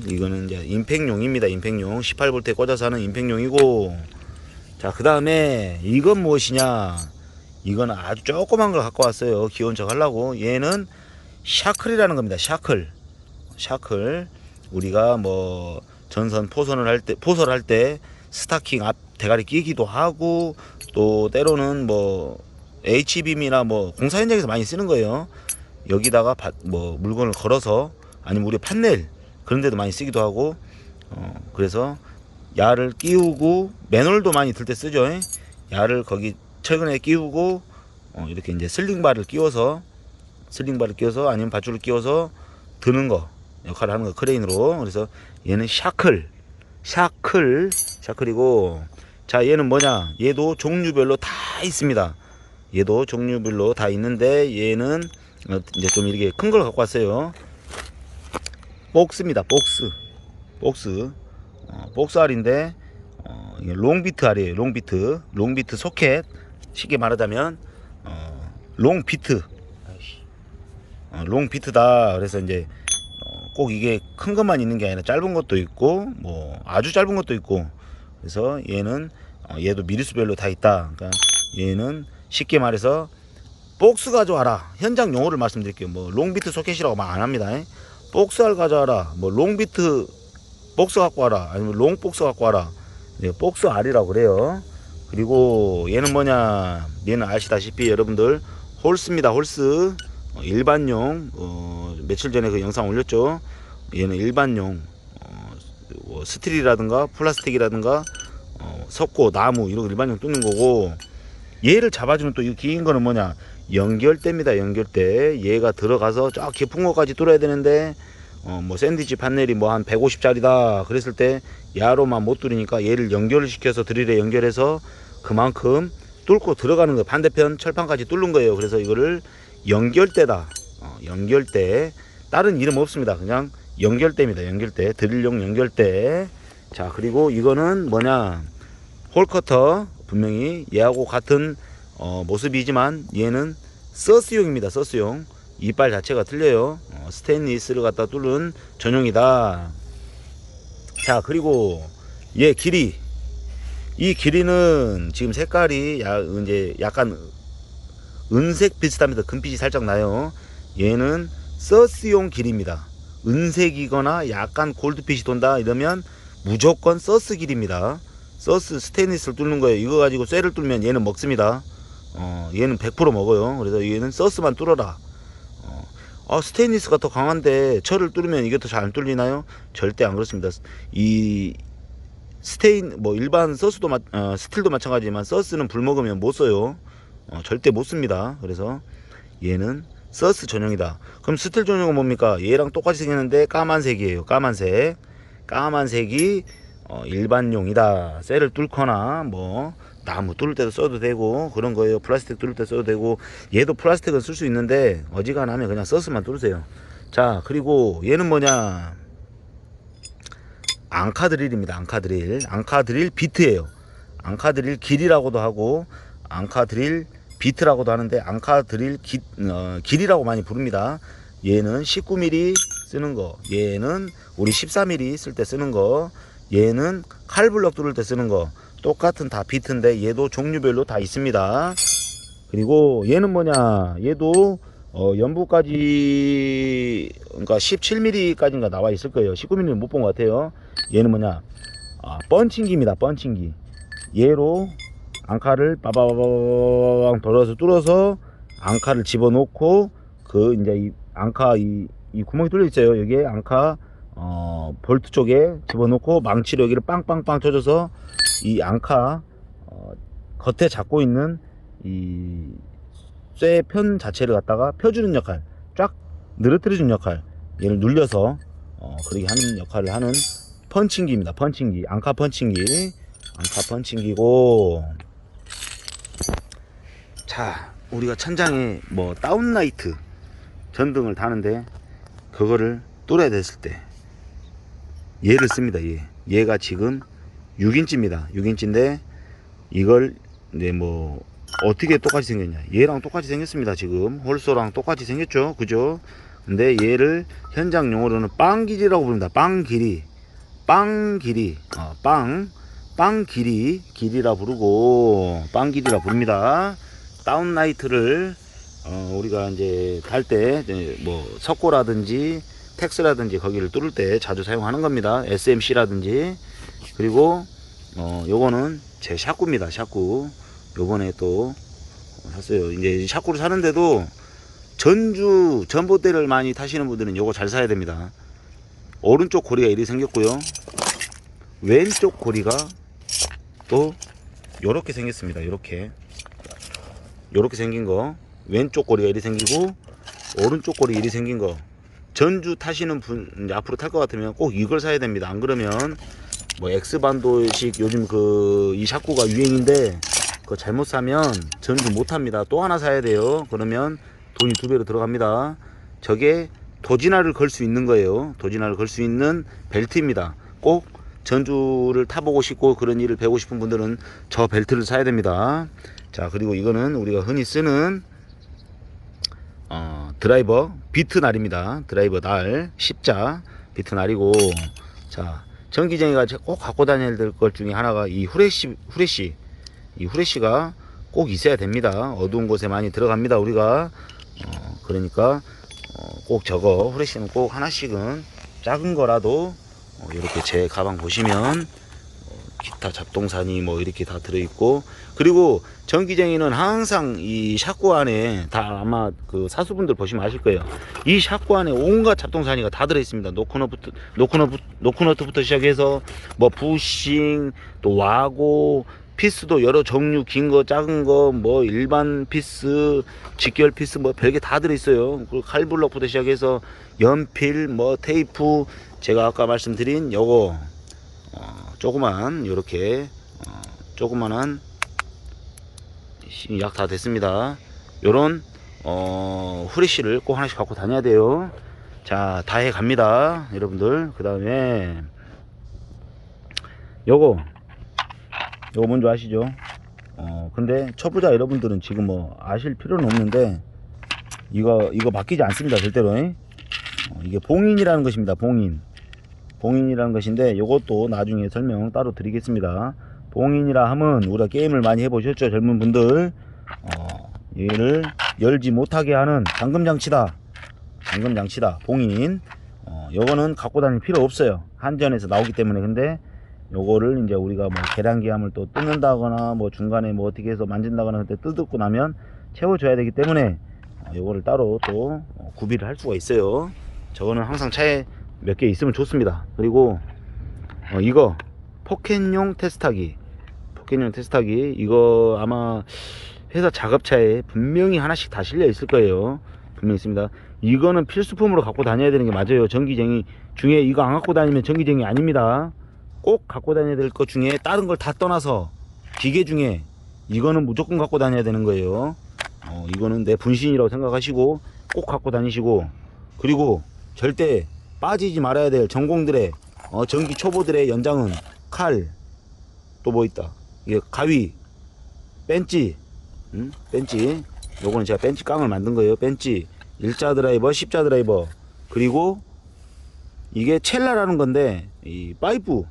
이거는 이제 임팩용입니다. 임팩용 18V에 꽂아서 하는 임팩용이고, 자, 그 다음에 이건 무엇이냐, 이건 아주 조그만 걸 갖고 왔어요. 귀여운 척 하려고. 얘는 샤클이라는 겁니다. 샤클. 우리가 뭐 전선 포설을 할 때 스타킹 앞 대가리 끼기도 하고, 또 때로는 뭐 H빔이나 뭐 공사 현장에서 많이 쓰는 거예요. 여기다가 뭐 물건을 걸어서, 아니면 우리 판넬 그런 데도 많이 쓰기도 하고, 그래서 야를 끼우고, 맨홀도 많이 들 때 쓰죠. 야를 거기 철근에 끼우고, 이렇게 이제 슬링바를 끼워서 아니면 밧줄을 끼워서 드는 거 역할을 하는 거, 크레인으로. 그래서 얘는 샤클이고, 자, 얘는 뭐냐, 얘도 종류별로 다 있습니다. 얘도 종류별로 다 있는데, 얘는 이제 좀 이렇게 큰 걸 갖고 왔어요. 복스입니다. 복스 알인데, 이게 롱비트 알이에요. 롱비트 소켓. 쉽게 말하자면 롱비트다. 그래서 이제 꼭 이게 큰 것만 있는 게 아니라 짧은 것도 있고, 뭐 아주 짧은 것도 있고, 그래서 얘는 얘도 미리수별로 다 있다. 그러니까 얘는 쉽게 말해서 복스 가져와라. 현장 용어를 말씀드릴게요. 뭐 롱비트 소켓이라고 말 안 합니다. 복스 알 가져와라. 뭐 롱비트 복스 갖고 와라. 아니면 롱복스 갖고 와라. 네, 복스 알이라고 그래요. 그리고 얘는 뭐냐, 얘는 아시다시피 여러분들 홀스입니다. 홀스. 일반용. 며칠 전에 그 영상 올렸죠. 얘는 일반용. 스틸이라든가 플라스틱이라든가 석고, 나무 이런 일반용 뚫는 거고, 얘를 잡아주는 또 이 긴 거는 뭐냐, 연결대입니다. 연결대. 얘가 들어가서 쫙 깊은 것까지 뚫어야 되는데, 뭐 샌드위치 판넬이 뭐 한 150짜리다 그랬을 때 야로만 못 뚫으니까 얘를 연결을 시켜서 드릴에 연결해서 그만큼 뚫고 들어가는 거, 반대편 철판까지 뚫는 거예요. 그래서 이거를 연결대다. 연결대. 다른 이름 없습니다. 그냥 연결대입니다. 연결대. 드릴용 연결대. 자, 그리고 이거는 뭐냐, 홀커터. 분명히 얘하고 같은 모습이지만 얘는 서스용입니다. 서스용. 이빨 자체가 틀려요. 스테인리스를 갖다 뚫는 전용이다. 자, 그리고 얘 길이. 이 길이는 지금 색깔이 이제 약간 은색 비슷합니다. 금빛이 살짝 나요. 얘는 서스용 길입니다. 은색이거나 약간 골드빛이 돈다 이러면 무조건 서스 길입니다. 서스 스테인리스를 뚫는 거예요. 이거 가지고 쇠를 뚫으면 얘는 먹습니다. 얘는 100% 먹어요. 그래서 얘는 서스만 뚫어라. 스테인리스가 더 강한데 철을 뚫으면 이게 더 잘 안 뚫리나요? 절대 안 그렇습니다. 이 스테인 뭐 일반 서스도 스틸도 마찬가지지만 서스는 불 먹으면 못 써요. 절대 못 씁니다. 그래서 얘는 서스 전용이다. 그럼 스틸 전용은 뭡니까? 얘랑 똑같이 생겼는데 까만색이에요. 까만색이 일반용이다. 쇠를 뚫거나 뭐 나무 뚫을 때도 써도 되고 그런 거예요. 플라스틱 뚫을 때 써도 되고. 얘도 플라스틱은 쓸 수 있는데 어지간하면 그냥 서스만 뚫으세요. 자, 그리고 얘는 뭐냐? 앙카드릴입니다. 앙카드릴 비트예요. 앙카드릴 길이라고도 하고 앙카드릴 비트라고도 하는데 앙카드릴 길이라고 많이 부릅니다. 얘는 19mm 쓰는 거, 얘는 우리 14mm 쓸 때 쓰는 거, 얘는 칼블럭 뚫을 때 쓰는 거 똑같은 다 비트인데 얘도 종류별로 다 있습니다. 그리고 얘는 뭐냐? 얘도 연부까지 그러니까 17mm까지인가 나와 있을 거예요. 19mm는 못 본 것 같아요. 얘는 뭐냐? 펀칭기입니다. 펀칭기. 얘로 앙카를 빠바바바방 돌아서 뚫어서 앙카를 집어넣고 그 이제 이 앙카 이 구멍이 뚫려 있어요. 여기에 앙카 볼트 쪽에 집어넣고 망치로 여기를 빵빵빵 쳐줘서 이 앙카 겉에 잡고 있는 이 쇠 편 자체를 갖다가 펴주는 역할, 쫙 늘어뜨려주는 역할, 얘를 눌려서 그렇게 하는 역할을 하는 펀칭기입니다. 펀칭기, 앙카 펀칭기고. 자, 우리가 천장에 뭐 다운라이트 전등을 다는데 그거를 뚫어야 됐을 때 얘를 씁니다. 얘가 지금 6인치입니다. 6인치인데 이걸 이제 뭐 어떻게 똑같이 생겼냐? 얘랑 똑같이 생겼습니다. 지금 홀소랑 똑같이 생겼죠, 그죠? 근데 얘를 현장 용어로는 빵 길이라고 부릅니다. 빵 길이, 빵 길이라 부르고 빵 길이라 부릅니다. 다운라이트를 우리가 이제 달 때 뭐 석고라든지 텍스라든지 거기를 뚫을 때 자주 사용하는 겁니다. SMC라든지. 그리고 요거는 제 샤꾸입니다. 샤꾸. 요번에 또 샀어요. 이제 샤꾸를 사는데도 전봇대를 많이 타시는 분들은 요거 잘 사야 됩니다. 오른쪽 고리가 이렇게 생겼고요. 왼쪽 고리가 또 요렇게 생겼습니다. 요렇게 생긴 거. 왼쪽 고리가 이렇게 생기고 오른쪽 고리 이렇게 생긴 거. 전주 타시는 분 이제 앞으로 탈 것 같으면 꼭 이걸 사야 됩니다. 안 그러면 뭐 X반도식 요즘 이 샤꾸가 유행인데 그거 잘못 사면 전주 못 합니다. 또 하나 사야 돼요. 그러면 돈이 2배로 들어갑니다. 저게 도지나를 걸 수 있는 거예요. 도지나를 걸 수 있는 벨트입니다. 꼭 전주를 타보고 싶고 그런 일을 배우고 싶은 분들은 저 벨트를 사야 됩니다. 자, 그리고 이거는 우리가 흔히 쓰는 드라이버 비트 날입니다. 드라이버 날 십자 비트 날이고. 자, 전기쟁이가 꼭 갖고 다녀야 될 것 중에 하나가 이 후레쉬가 꼭 있어야 됩니다. 어두운 곳에 많이 들어갑니다. 우리가 그러니까 꼭 저거 후레쉬는 꼭 하나씩은 작은 거라도 이렇게 제 가방 보시면 기타 잡동사니 뭐 이렇게 다 들어있고. 그리고 전기쟁이는 항상 이 샤꾸 안에 다 아마 그 사수분들 보시면 아실 거예요. 이 샤꾸 안에 온갖 잡동사니가 다 들어있습니다. 노크너트부터 시작해서 뭐 부싱, 또 와고, 피스도 여러 종류, 긴 거, 작은 거, 뭐 일반 피스, 직결 피스, 뭐 별게 다 들어있어요. 그리고 칼블럭부터 시작해서 연필, 뭐 테이프, 제가 아까 말씀드린 요거 조그만 요렇게 조그만한 약 다 됐습니다. 요런 후레쉬를 꼭 하나씩 갖고 다녀야 돼요. 자, 다 해 갑니다, 여러분들. 그 다음에 요거 뭔지 아시죠? 근데 초보자 여러분들은 지금 뭐 아실 필요는 없는데 이거 바뀌지 않습니다 절대로. 이게 봉인이라는 것입니다. 봉인이라는 것인데 요것도 나중에 설명 따로 드리겠습니다. 봉인이라 하면 우리가 게임을 많이 해보셨죠 젊은 분들. 얘를 열지 못하게 하는 잠금장치다. 봉인. 요거는 갖고 다닐 필요 없어요. 한전에서 나오기 때문에. 근데 요거를 이제 우리가 뭐 계량기함을 또 뜯는다거나 뭐 중간에 뭐 어떻게 해서 만진다거나 그때 뜯고 나면 채워줘야 되기 때문에 요거를 따로 또 구비를 할 수가 있어요. 저거는 항상 차에 몇 개 있으면 좋습니다. 그리고 이거 포켓용 테스트하기 이거 아마 회사 작업차에 분명히 하나씩 다 실려 있을 거예요. 분명히 있습니다. 이거는 필수품으로 갖고 다녀야 되는 게 맞아요. 전기쟁이 중에 이거 안 갖고 다니면 전기쟁이 아닙니다. 꼭 갖고 다녀야 될 것 중에 다른 걸 다 떠나서 기계 중에 이거는 무조건 갖고 다녀야 되는 거예요. 이거는 내 분신이라고 생각하시고 꼭 갖고 다니시고, 그리고 절대 빠지지 말아야 될 전공들의 전기 초보들의 연장은 칼, 또 뭐 있다, 이게 가위, 벤치, 벤치. 요거는 제가 벤치 깡을 만든 거예요. 벤치, 일자 드라이버, 십자 드라이버, 그리고 이게 첼라라는 건데 이 파이프,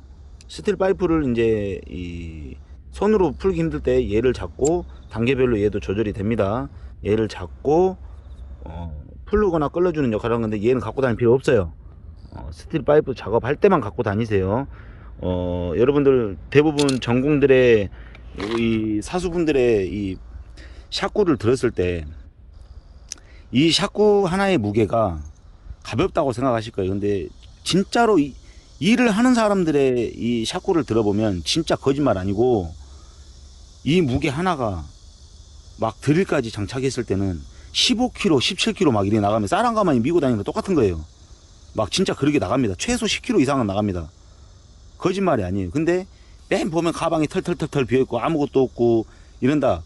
스틸 파이프를 이제 이 손으로 풀기 힘들 때 얘를 잡고 단계별로 얘도 조절이 됩니다. 얘를 잡고 풀거나 끌어주는 역할을 하는 건데 얘는 갖고 다닐 필요 없어요. 스틸 파이프 작업할 때만 갖고 다니세요. 여러분들 대부분 전공들의 이 사수분들의 이 샤꾸를 들었을 때 이 샤꾸 하나의 무게가 가볍다고 생각하실 거예요. 근데 진짜로 일을 하는 사람들의 이 샤꾸를 들어보면 진짜 거짓말 아니고, 이 무게 하나가 막 드릴까지 장착했을 때는 15kg, 17kg 막 이렇게 나가면 쌀 한 가마니 미고 다니는 거 똑같은 거예요. 막 진짜 그렇게 나갑니다. 최소 10kg 이상은 나갑니다. 거짓말이 아니에요. 근데 맨 보면 가방이 털털털털 비어있고 아무것도 없고 이런다.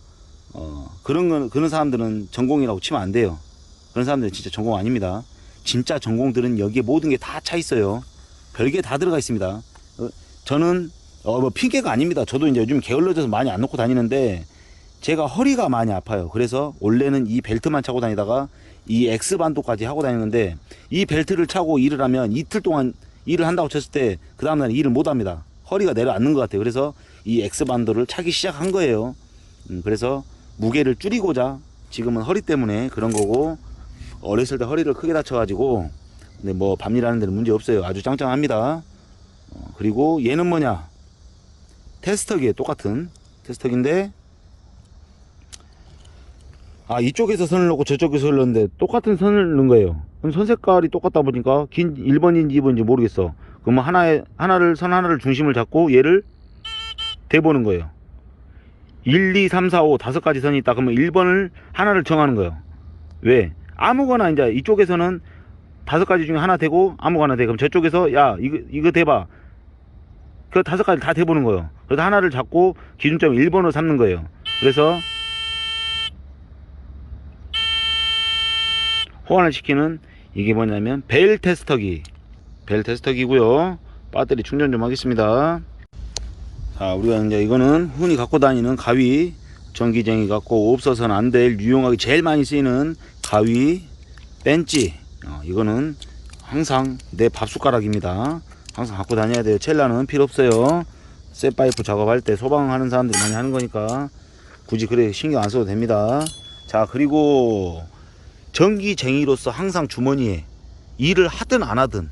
그런 사람들은 전공이라고 치면 안 돼요. 그런 사람들은 진짜 전공 아닙니다. 진짜 전공들은 여기에 모든 게 다 차 있어요. 별게 다 들어가 있습니다. 저는 뭐 핑계가 아닙니다. 저도 이제 요즘 게을러져서 많이 안 놓고 다니는데 제가 허리가 많이 아파요. 그래서 원래는 이 벨트만 차고 다니다가 이 X반도까지 하고 다니는데, 이 벨트를 차고 일을 하면 이틀 동안 일을 한다고 쳤을 때 그 다음날 일을 못 합니다. 허리가 내려앉는 것 같아요. 그래서 이 X반도를 차기 시작한 거예요. 그래서 무게를 줄이고자 지금은 허리 때문에 그런 거고, 어렸을 때 허리를 크게 다쳐가지고 근데 뭐 밤일하는 데는 문제 없어요. 아주 짱짱합니다. 그리고 얘는 뭐냐, 테스터기에 똑같은 테스터기인데, 이쪽에서 선을 넣고 저쪽에서 선을 넣는데 똑같은 선을 넣은 거예요. 그럼 선 색깔이 똑같다 보니까 긴 1번인지 2번인지 모르겠어. 그러면 선 하나를 중심을 잡고 얘를 대보는 거예요. 1, 2, 3, 4, 5 다섯 가지 선이 있다. 그러면 1번을 하나를 정하는 거예요. 왜? 아무거나 이제 이쪽에서는 다섯 가지 중에 하나 되고 아무거나 돼. 그럼 저쪽에서 야 이거 대봐. 그 다섯 가지 다 대보는 거예요. 그래서 하나를 잡고 기준점 1번으로 삼는 거예요. 그래서 호환을 시키는 이게 뭐냐면 벨 테스터기고요. 배터리 충전 좀 하겠습니다. 자, 우리가 이제 이거는 흔히 갖고 다니는 가위, 전기쟁이 갖고 없어서는 안 될 유용하게 제일 많이 쓰이는 가위, 벤치. 이거는 항상 내 밥숟가락입니다. 항상 갖고 다녀야 돼요. 첼라는 필요 없어요. 쇠파이프 작업할 때 소방하는 사람들이 많이 하는 거니까 굳이 그래 신경 안 써도 됩니다. 자, 그리고 전기쟁이로서 항상 주머니에 일을 하든 안 하든,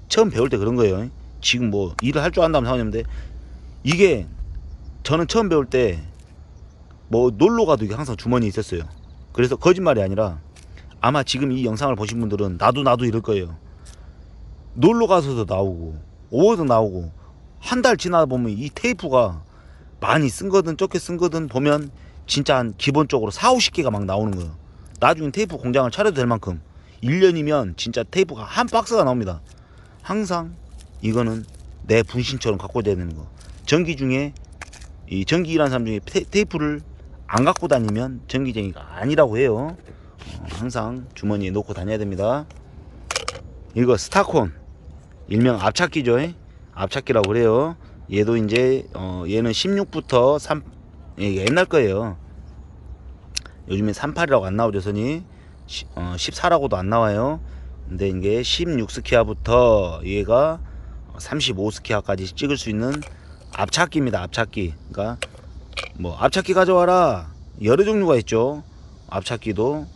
처음 배울 때 그런 거예요. 지금 뭐 일을 할 줄 안다면 상관없는데, 이게 저는 처음 배울 때 뭐 놀러 가도 이게 항상 주머니에 있었어요. 그래서 거짓말이 아니라 아마 지금 이 영상을 보신 분들은 나도 이럴 거예요. 놀러 가서도 나오고 어디서 나오고 한 달 지나다 보면 이 테이프가 많이 쓴 거든 적게 쓴 거든 보면 진짜 한 기본적으로 4, 50개가 막 나오는 거예요. 나중에 테이프 공장을 차려도 될 만큼 1년이면 진짜 테이프가 한 박스가 나옵니다. 항상 이거는 내 분신처럼 갖고 다야 되는 거. 전기 중에 이 전기 일하는 사람 중에 테이프를 안 갖고 다니면 전기쟁이가 아니라고 해요. 항상 주머니에 놓고 다녀야 됩니다. 이거 스타콘, 일명 앞찾기죠. 앞찾기라고 그래요. 얘도 이제 얘는 16부터 예, 옛날 거예요. 요즘에 38이라고 안 나오죠, 선이. 14라고도 안 나와요. 근데 이게 16스키아부터 얘가 35스키아까지 찍을 수 있는 앞찾기입니다. 앞찾기. 그러니까 뭐 앞찾기 가져와라 여러 종류가 있죠. 앞찾기도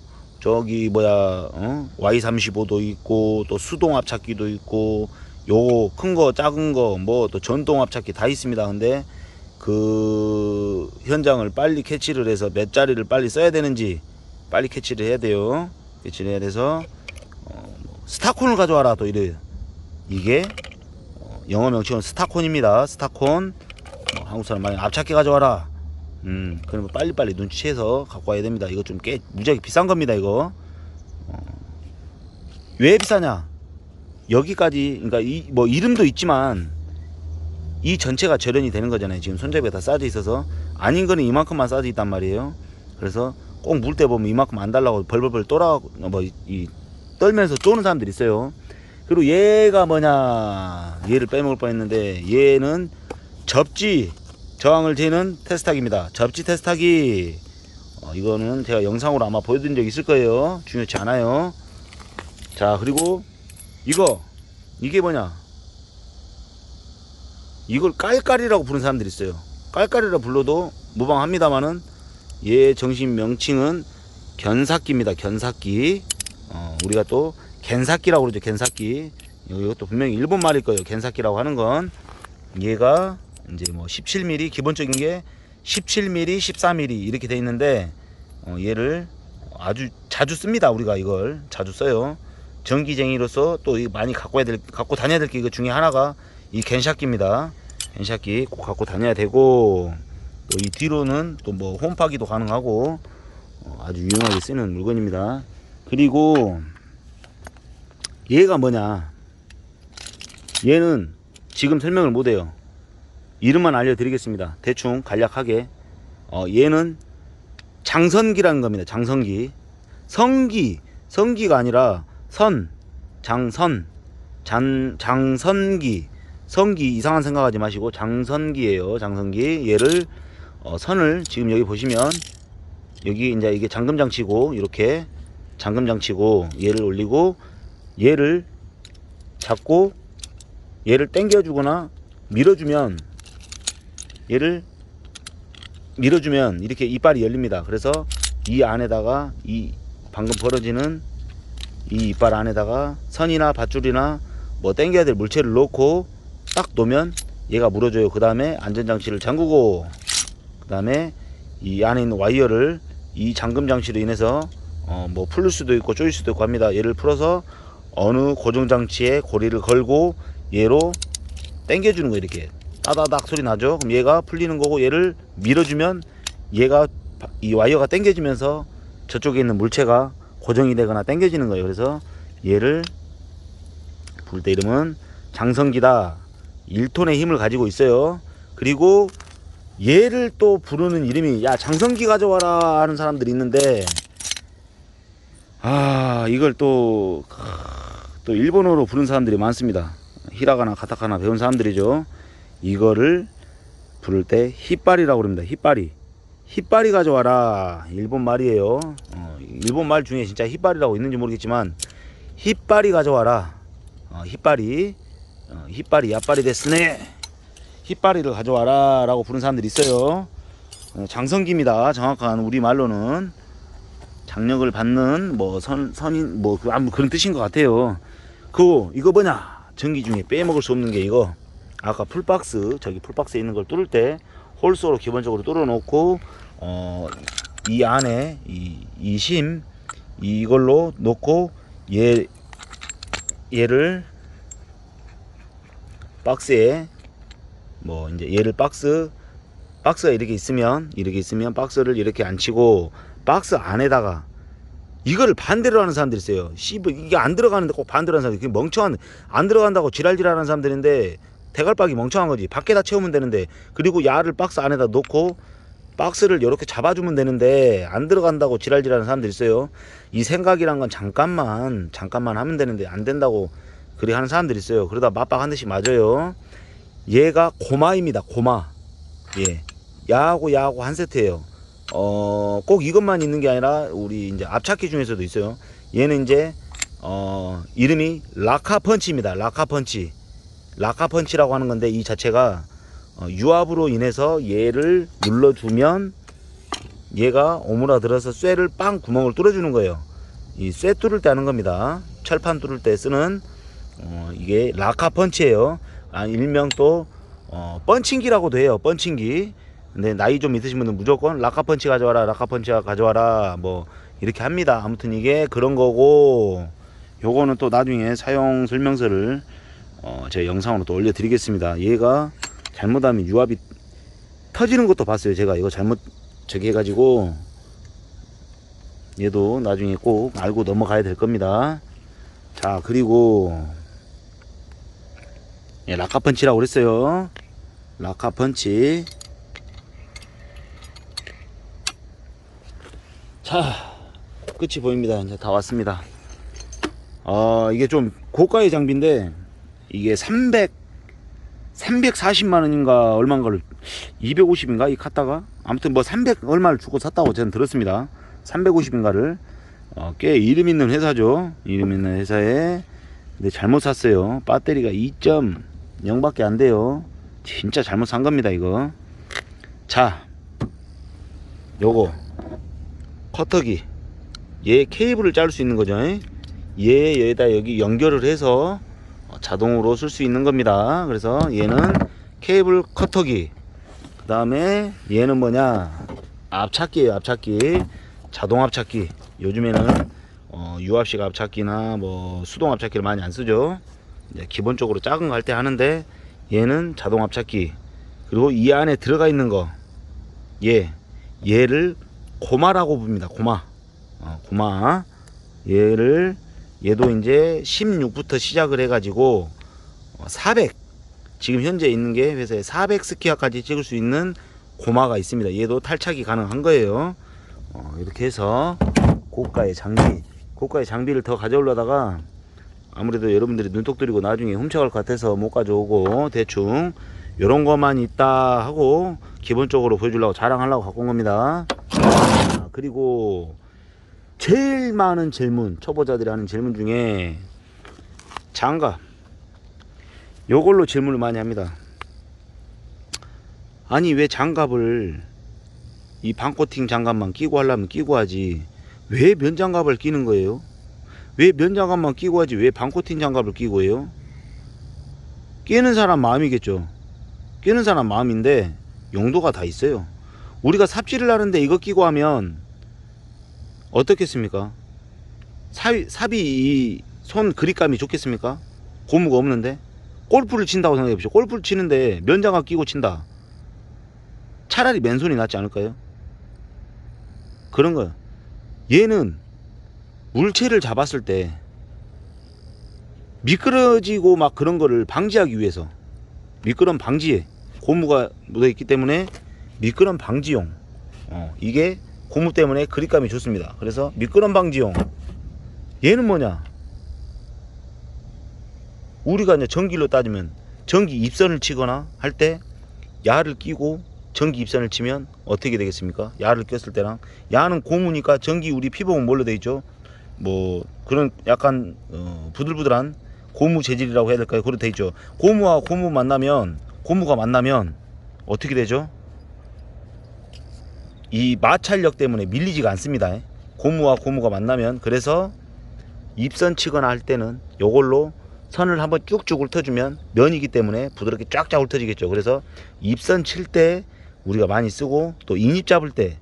저기 뭐야 Y35도 있고 또 수동 앞찾기도 있고 요 큰 거 작은 거 뭐 또 전동 앞찾기 다 있습니다. 근데 그 현장을 빨리 캐치를 해서 몇 자리를 빨리 써야 되는지 빨리 캐치를 해야 돼요. 캐치를 해야 돼서 스타콘을 가져와라 또 이래요. 이게 영어 명칭은 스타콘입니다. 스타콘. 한국 사람 많이 앞찾기 가져와라. 그러면 빨리빨리 눈치채서 갖고 와야 됩니다. 이거 좀 무지하게 비싼 겁니다. 이거 왜 비싸냐? 여기까지 그러니까 뭐 이름도 있지만 이 전체가 절연이 되는 거잖아요. 지금 손잡이가 다 싸져 있어서 아닌 거는 이만큼만 싸져 있단 말이에요. 그래서 꼭 물 때 보면 이만큼 안 달라고 벌벌벌 떨면서 쪼는 사람들이 있어요. 그리고 얘가 뭐냐, 얘를 빼먹을 뻔했는데 얘는 접지 저항을 재는 테스타기입니다. 접지 테스타기. 이거는 제가 영상으로 아마 보여드린 적 있을 거예요. 중요치 않아요. 자, 그리고 이게 뭐냐, 이걸 깔깔이라고 부르는 사람들이 있어요. 깔깔이라 불러도 무방합니다만은 얘 정식 명칭은 견삭기입니다. 견삭기. 우리가 또 갠삭기라고 그러죠. 갠삭기. 이것도 분명히 일본 말일 거예요. 갠삭기라고 하는 건. 얘가 이제 뭐 17mm, 기본적인 게 17mm, 14mm 이렇게 돼 있는데 얘를 아주 자주 씁니다. 우리가 이걸 자주 써요. 전기쟁이로서 또 많이 갖고 다녀야 될 게 이거 중에 하나가 이 갠삭기입니다. 갠삭기 꼭 갖고 다녀야 되고, 또 이 뒤로는 또 뭐 홈파기도 가능하고 아주 유용하게 쓰는 물건입니다. 그리고 얘가 뭐냐, 얘는 지금 설명을 못해요. 이름만 알려드리겠습니다. 대충 간략하게. 얘는 장선기라는 겁니다. 장선기. 성기가 아니라 장선기. 성기 이상한 생각하지 마시고 장선기예요. 장선기. 얘를 선을 지금 여기 보시면 여기 이제 이게 잠금장치고, 이렇게 잠금장치고 얘를 올리고 얘를 잡고 얘를 당겨주거나 밀어주면 이렇게 이빨이 열립니다. 그래서 이 안에다가 이 방금 벌어지는 이 이빨 안에다가 선이나 밧줄이나 뭐 당겨야 될 물체를 넣고 딱 놓으면 얘가 물어줘요. 그 다음에 안전장치를 잠그고, 그 다음에 이 안에 있는 와이어를 이 잠금 장치로 인해서 뭐 풀릴 수도 있고 조일 수도 있고 합니다. 얘를 풀어서 어느 고정장치에 고리를 걸고 얘로 당겨주는 거예요. 이렇게 따다닥 소리 나죠. 그럼 얘가 풀리는 거고, 얘를 밀어주면 얘가 이 와이어가 당겨지면서 저쪽에 있는 물체가 고정이 되거나 당겨지는 거예요. 그래서 얘를 부를 때 이름은 장선기다. 1톤의 힘을 가지고 있어요. 그리고 얘를 또 부르는 이름이, 야 장선기 가져와라 하는 사람들이 있는데, 이걸 또 일본어로 부르는 사람들이 많습니다. 히라가나 가타카나 배운 사람들이죠. 이거를 부를 때 히빠리라고 합니다. 히빠리 가져와라. 일본 말이에요. 일본 말 중에 진짜 히빠리라고 있는지 모르겠지만 히빠리 가져와라. 히빠리 야빠리 데스네. 히빠리를 가져와라 라고 부르는 사람들이 있어요. 장성기입니다. 정확한 우리 말로는 장력을 받는 뭐 선인 뭐 그런 뜻인 것 같아요. 이거 뭐냐, 전기 중에 빼먹을 수 없는 게 이거, 아까 풀박스, 저기 풀박스에 있는 걸 뚫을 때 홀수로 기본적으로 뚫어 놓고 이 안에 이걸로 놓고 얘를 박스에 뭐 이제 얘를 박스가 이렇게 있으면 박스를 이렇게 안 치고 박스 안에다가 이거를 반대로 하는 사람들이 있어요. 이게 안 들어가는데 꼭 반대로 하는 사람들이, 멍청한, 안 들어간다고 지랄하는 사람들인데 대갈박이 멍청한 거지. 밖에다 채우면 되는데, 그리고 야를 박스 안에다 놓고 박스를 이렇게 잡아주면 되는데 안 들어간다고 지랄하는 사람들이 있어요. 이 생각이란 건 잠깐만 하면 되는데 안 된다고 그리 하는 사람들이 있어요. 그러다 맞박 한 대씩 맞아요. 얘가 고마입니다. 고마. 예, 야하고 야하고 한 세트예요. 꼭 이것만 있는 게 아니라 우리 이제 앞찾기 중에서도 있어요. 얘는 이제 이름이 라카펀치입니다. 라카펀치. 라카펀치라고 하는 건데, 이 자체가 유압으로 인해서 얘를 눌러주면 얘가 오므라들어서 쇠를 빵 구멍을 뚫어주는 거예요. 이 쇠 뚫을 때 하는 겁니다. 철판 뚫을 때 쓰는 이게 라카펀치예요. 일명 또 펀칭기라고도 해요. 펀칭기. 근데 나이 좀 있으신 분은 무조건 라카펀치 가져와라, 라카펀치 가져와라 뭐 이렇게 합니다. 아무튼 이게 그런 거고, 요거는 또 나중에 사용 설명서를 제 영상으로 또 올려 드리겠습니다. 얘가 잘못하면 유압이 터지는 것도 봤어요. 제가 이거 잘못 저기 해가지고, 얘도 나중에 꼭 알고 넘어가야 될 겁니다. 자, 그리고 예, 라카펀치라고 그랬어요. 라카펀치. 자, 끝이 보입니다. 이제 다 왔습니다. 이게 좀 고가의 장비인데, 이게 340만원인가 얼마인가를, 250인가 이 카타가, 아무튼 뭐 300 얼마를 주고 샀다고 저는 들었습니다. 350인가를. 꽤 이름 있는 회사죠. 이름 있는 회사에. 근데 잘못 샀어요. 배터리가 2.0 밖에 안 돼요. 진짜 잘못 산 겁니다 이거. 자, 요거 커터기, 얘 케이블을 자를 수 있는 거죠. 얘에다 여기 연결을 해서 자동으로 쓸 수 있는 겁니다. 그래서 얘는 케이블 커터기. 그 다음에 얘는 뭐냐, 앞찾기예요. 앞찾기, 자동 앞찾기. 요즘에는 유압식 앞찾기나 뭐 수동 앞찾기를 많이 안 쓰죠. 이제 기본적으로 작은 거 할 때 하는데, 얘는 자동 앞찾기. 그리고 이 안에 들어가 있는 거, 얘를 고마라고 부릅니다. 고마. 고마. 얘도 이제 16부터 시작을 해가지고 400, 지금 현재 있는 게 회사에 400 스키아까지 찍을 수 있는 고마가 있습니다. 얘도 탈착이 가능한 거예요. 이렇게 해서 고가의 장비를 더 가져오려다가 아무래도 여러분들이 눈독 들이고 나중에 훔쳐갈 것 같아서 못 가져오고, 대충 요런 것만 있다 하고 기본적으로 보여주려고, 자랑하려고 갖고 온 겁니다. 그리고 제일 많은 질문, 초보자들이 하는 질문 중에 장갑, 요걸로 질문을 많이 합니다. 아니 왜 장갑을, 이 반코팅 장갑만 끼고 하려면 끼고 하지, 왜 면장갑을 끼는 거예요? 왜 면장갑만 끼고 하지 왜 반코팅 장갑을 끼고 해요? 끼는 사람 마음이겠죠. 끼는 사람 마음인데 용도가 다 있어요. 우리가 삽질을 하는데 이거 끼고 하면 어떻겠습니까? 삽이 이 손 그립감이 좋겠습니까? 고무가 없는데. 골프를 친다고 생각해 보시죠. 골프를 치는데 면장갑 끼고 친다. 차라리 맨손이 낫지 않을까요? 그런 거예요. 얘는 물체를 잡았을 때 미끄러지고 막 그런 거를 방지하기 위해서, 미끄럼 방지에 고무가 묻어 있기 때문에 미끄럼 방지용. 이게 고무 때문에 그립감이 좋습니다. 그래서 미끄럼 방지용. 얘는 뭐냐, 우리가 이제 전기로 따지면 전기 입선을 치거나 할 때 야를 끼고 전기 입선을 치면 어떻게 되겠습니까? 야를 꼈을 때랑, 야는 고무니까 전기, 우리 피부는 뭘로 되어 있죠? 뭐 그런 약간 부들부들한 고무 재질이라고 해야 될까요? 그렇게 되어 있죠. 고무와 고무가 만나면 어떻게 되죠? 이 마찰력 때문에 밀리지가 않습니다. 고무와 고무가 만나면. 그래서 입선 치거나 할 때는 요걸로 선을 한번 쭉쭉 훑어주면, 면이기 때문에 부드럽게 쫙쫙 훑어지겠죠. 그래서 입선 칠 때 우리가 많이 쓰고, 또 인입 잡을 때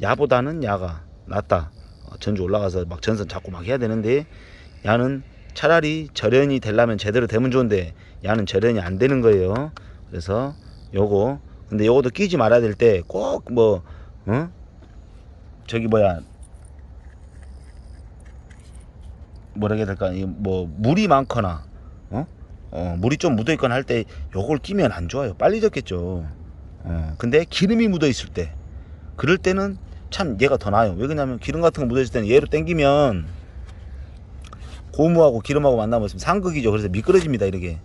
야보다는 야가 낫다. 전주 올라가서 막 전선 잡고 막 해야 되는데, 야는 차라리 절연이 되려면 제대로 되면 좋은데 야는 절연이 안 되는 거예요. 그래서 요거, 근데 요것도 끼지 말아야 될 때 꼭 저기 뭐라 해야 될까, 뭐 물이 많거나 물이 좀 묻어 있거나 할 때 요걸 끼면 안 좋아요. 빨리 젖겠죠. 근데 기름이 묻어 있을 때, 그럴 때는 참 얘가 더 나아요. 왜 그러냐면 기름 같은 거 묻어 있을 때는 얘로 당기면 고무하고 기름하고 만나면 상극이죠. 그래서 미끄러집니다 이렇게.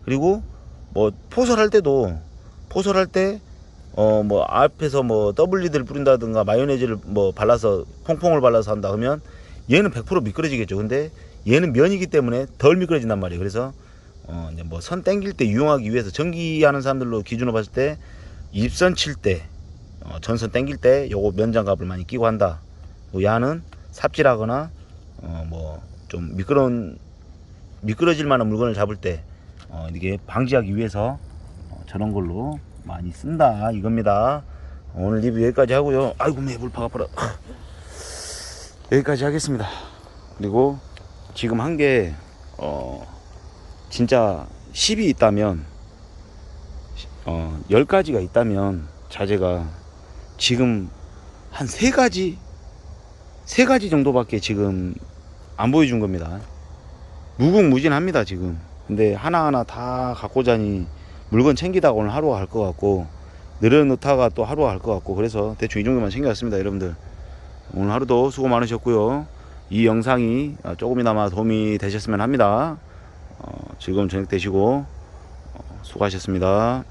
그리고 뭐 포설할 때 뭐 앞에서 뭐 WD를 뿌린다든가 마요네즈를 뭐 발라서 퐁퐁을 발라서 한다 그러면 얘는 100% 미끄러지겠죠. 근데 얘는 면이기 때문에 덜 미끄러진단 말이에요. 그래서 이제 뭐 선 땡길 때 유용하기 위해서 전기하는 사람들로 기준으로 봤을 때 입선 칠 때 전선 땡길 때 요거 면장갑을 많이 끼고 한다. 야는 삽질하거나 뭐 좀 미끄러질 만한 물건을 잡을 때 이게 방지하기 위해서 저런 걸로 많이 쓴다 이겁니다. 오늘 리뷰 여기까지 하고요. 아이고 매불 파가파라. 여기까지 하겠습니다. 그리고 지금 한 게 진짜 10이 있다면 10가지가 있다면 자재가 지금 한 3가지 정도밖에 지금 안 보여준 겁니다. 무궁무진합니다 지금. 근데 하나하나 다 갖고 자니 물건 챙기다가 오늘 하루가 갈 것 같고 내려놓다가 또 하루가 갈 것 같고 그래서 대충 이 정도만 챙겨왔습니다. 여러분들 오늘 하루도 수고 많으셨고요. 이 영상이 조금이나마 도움이 되셨으면 합니다. 즐거운 저녁 되시고 수고하셨습니다.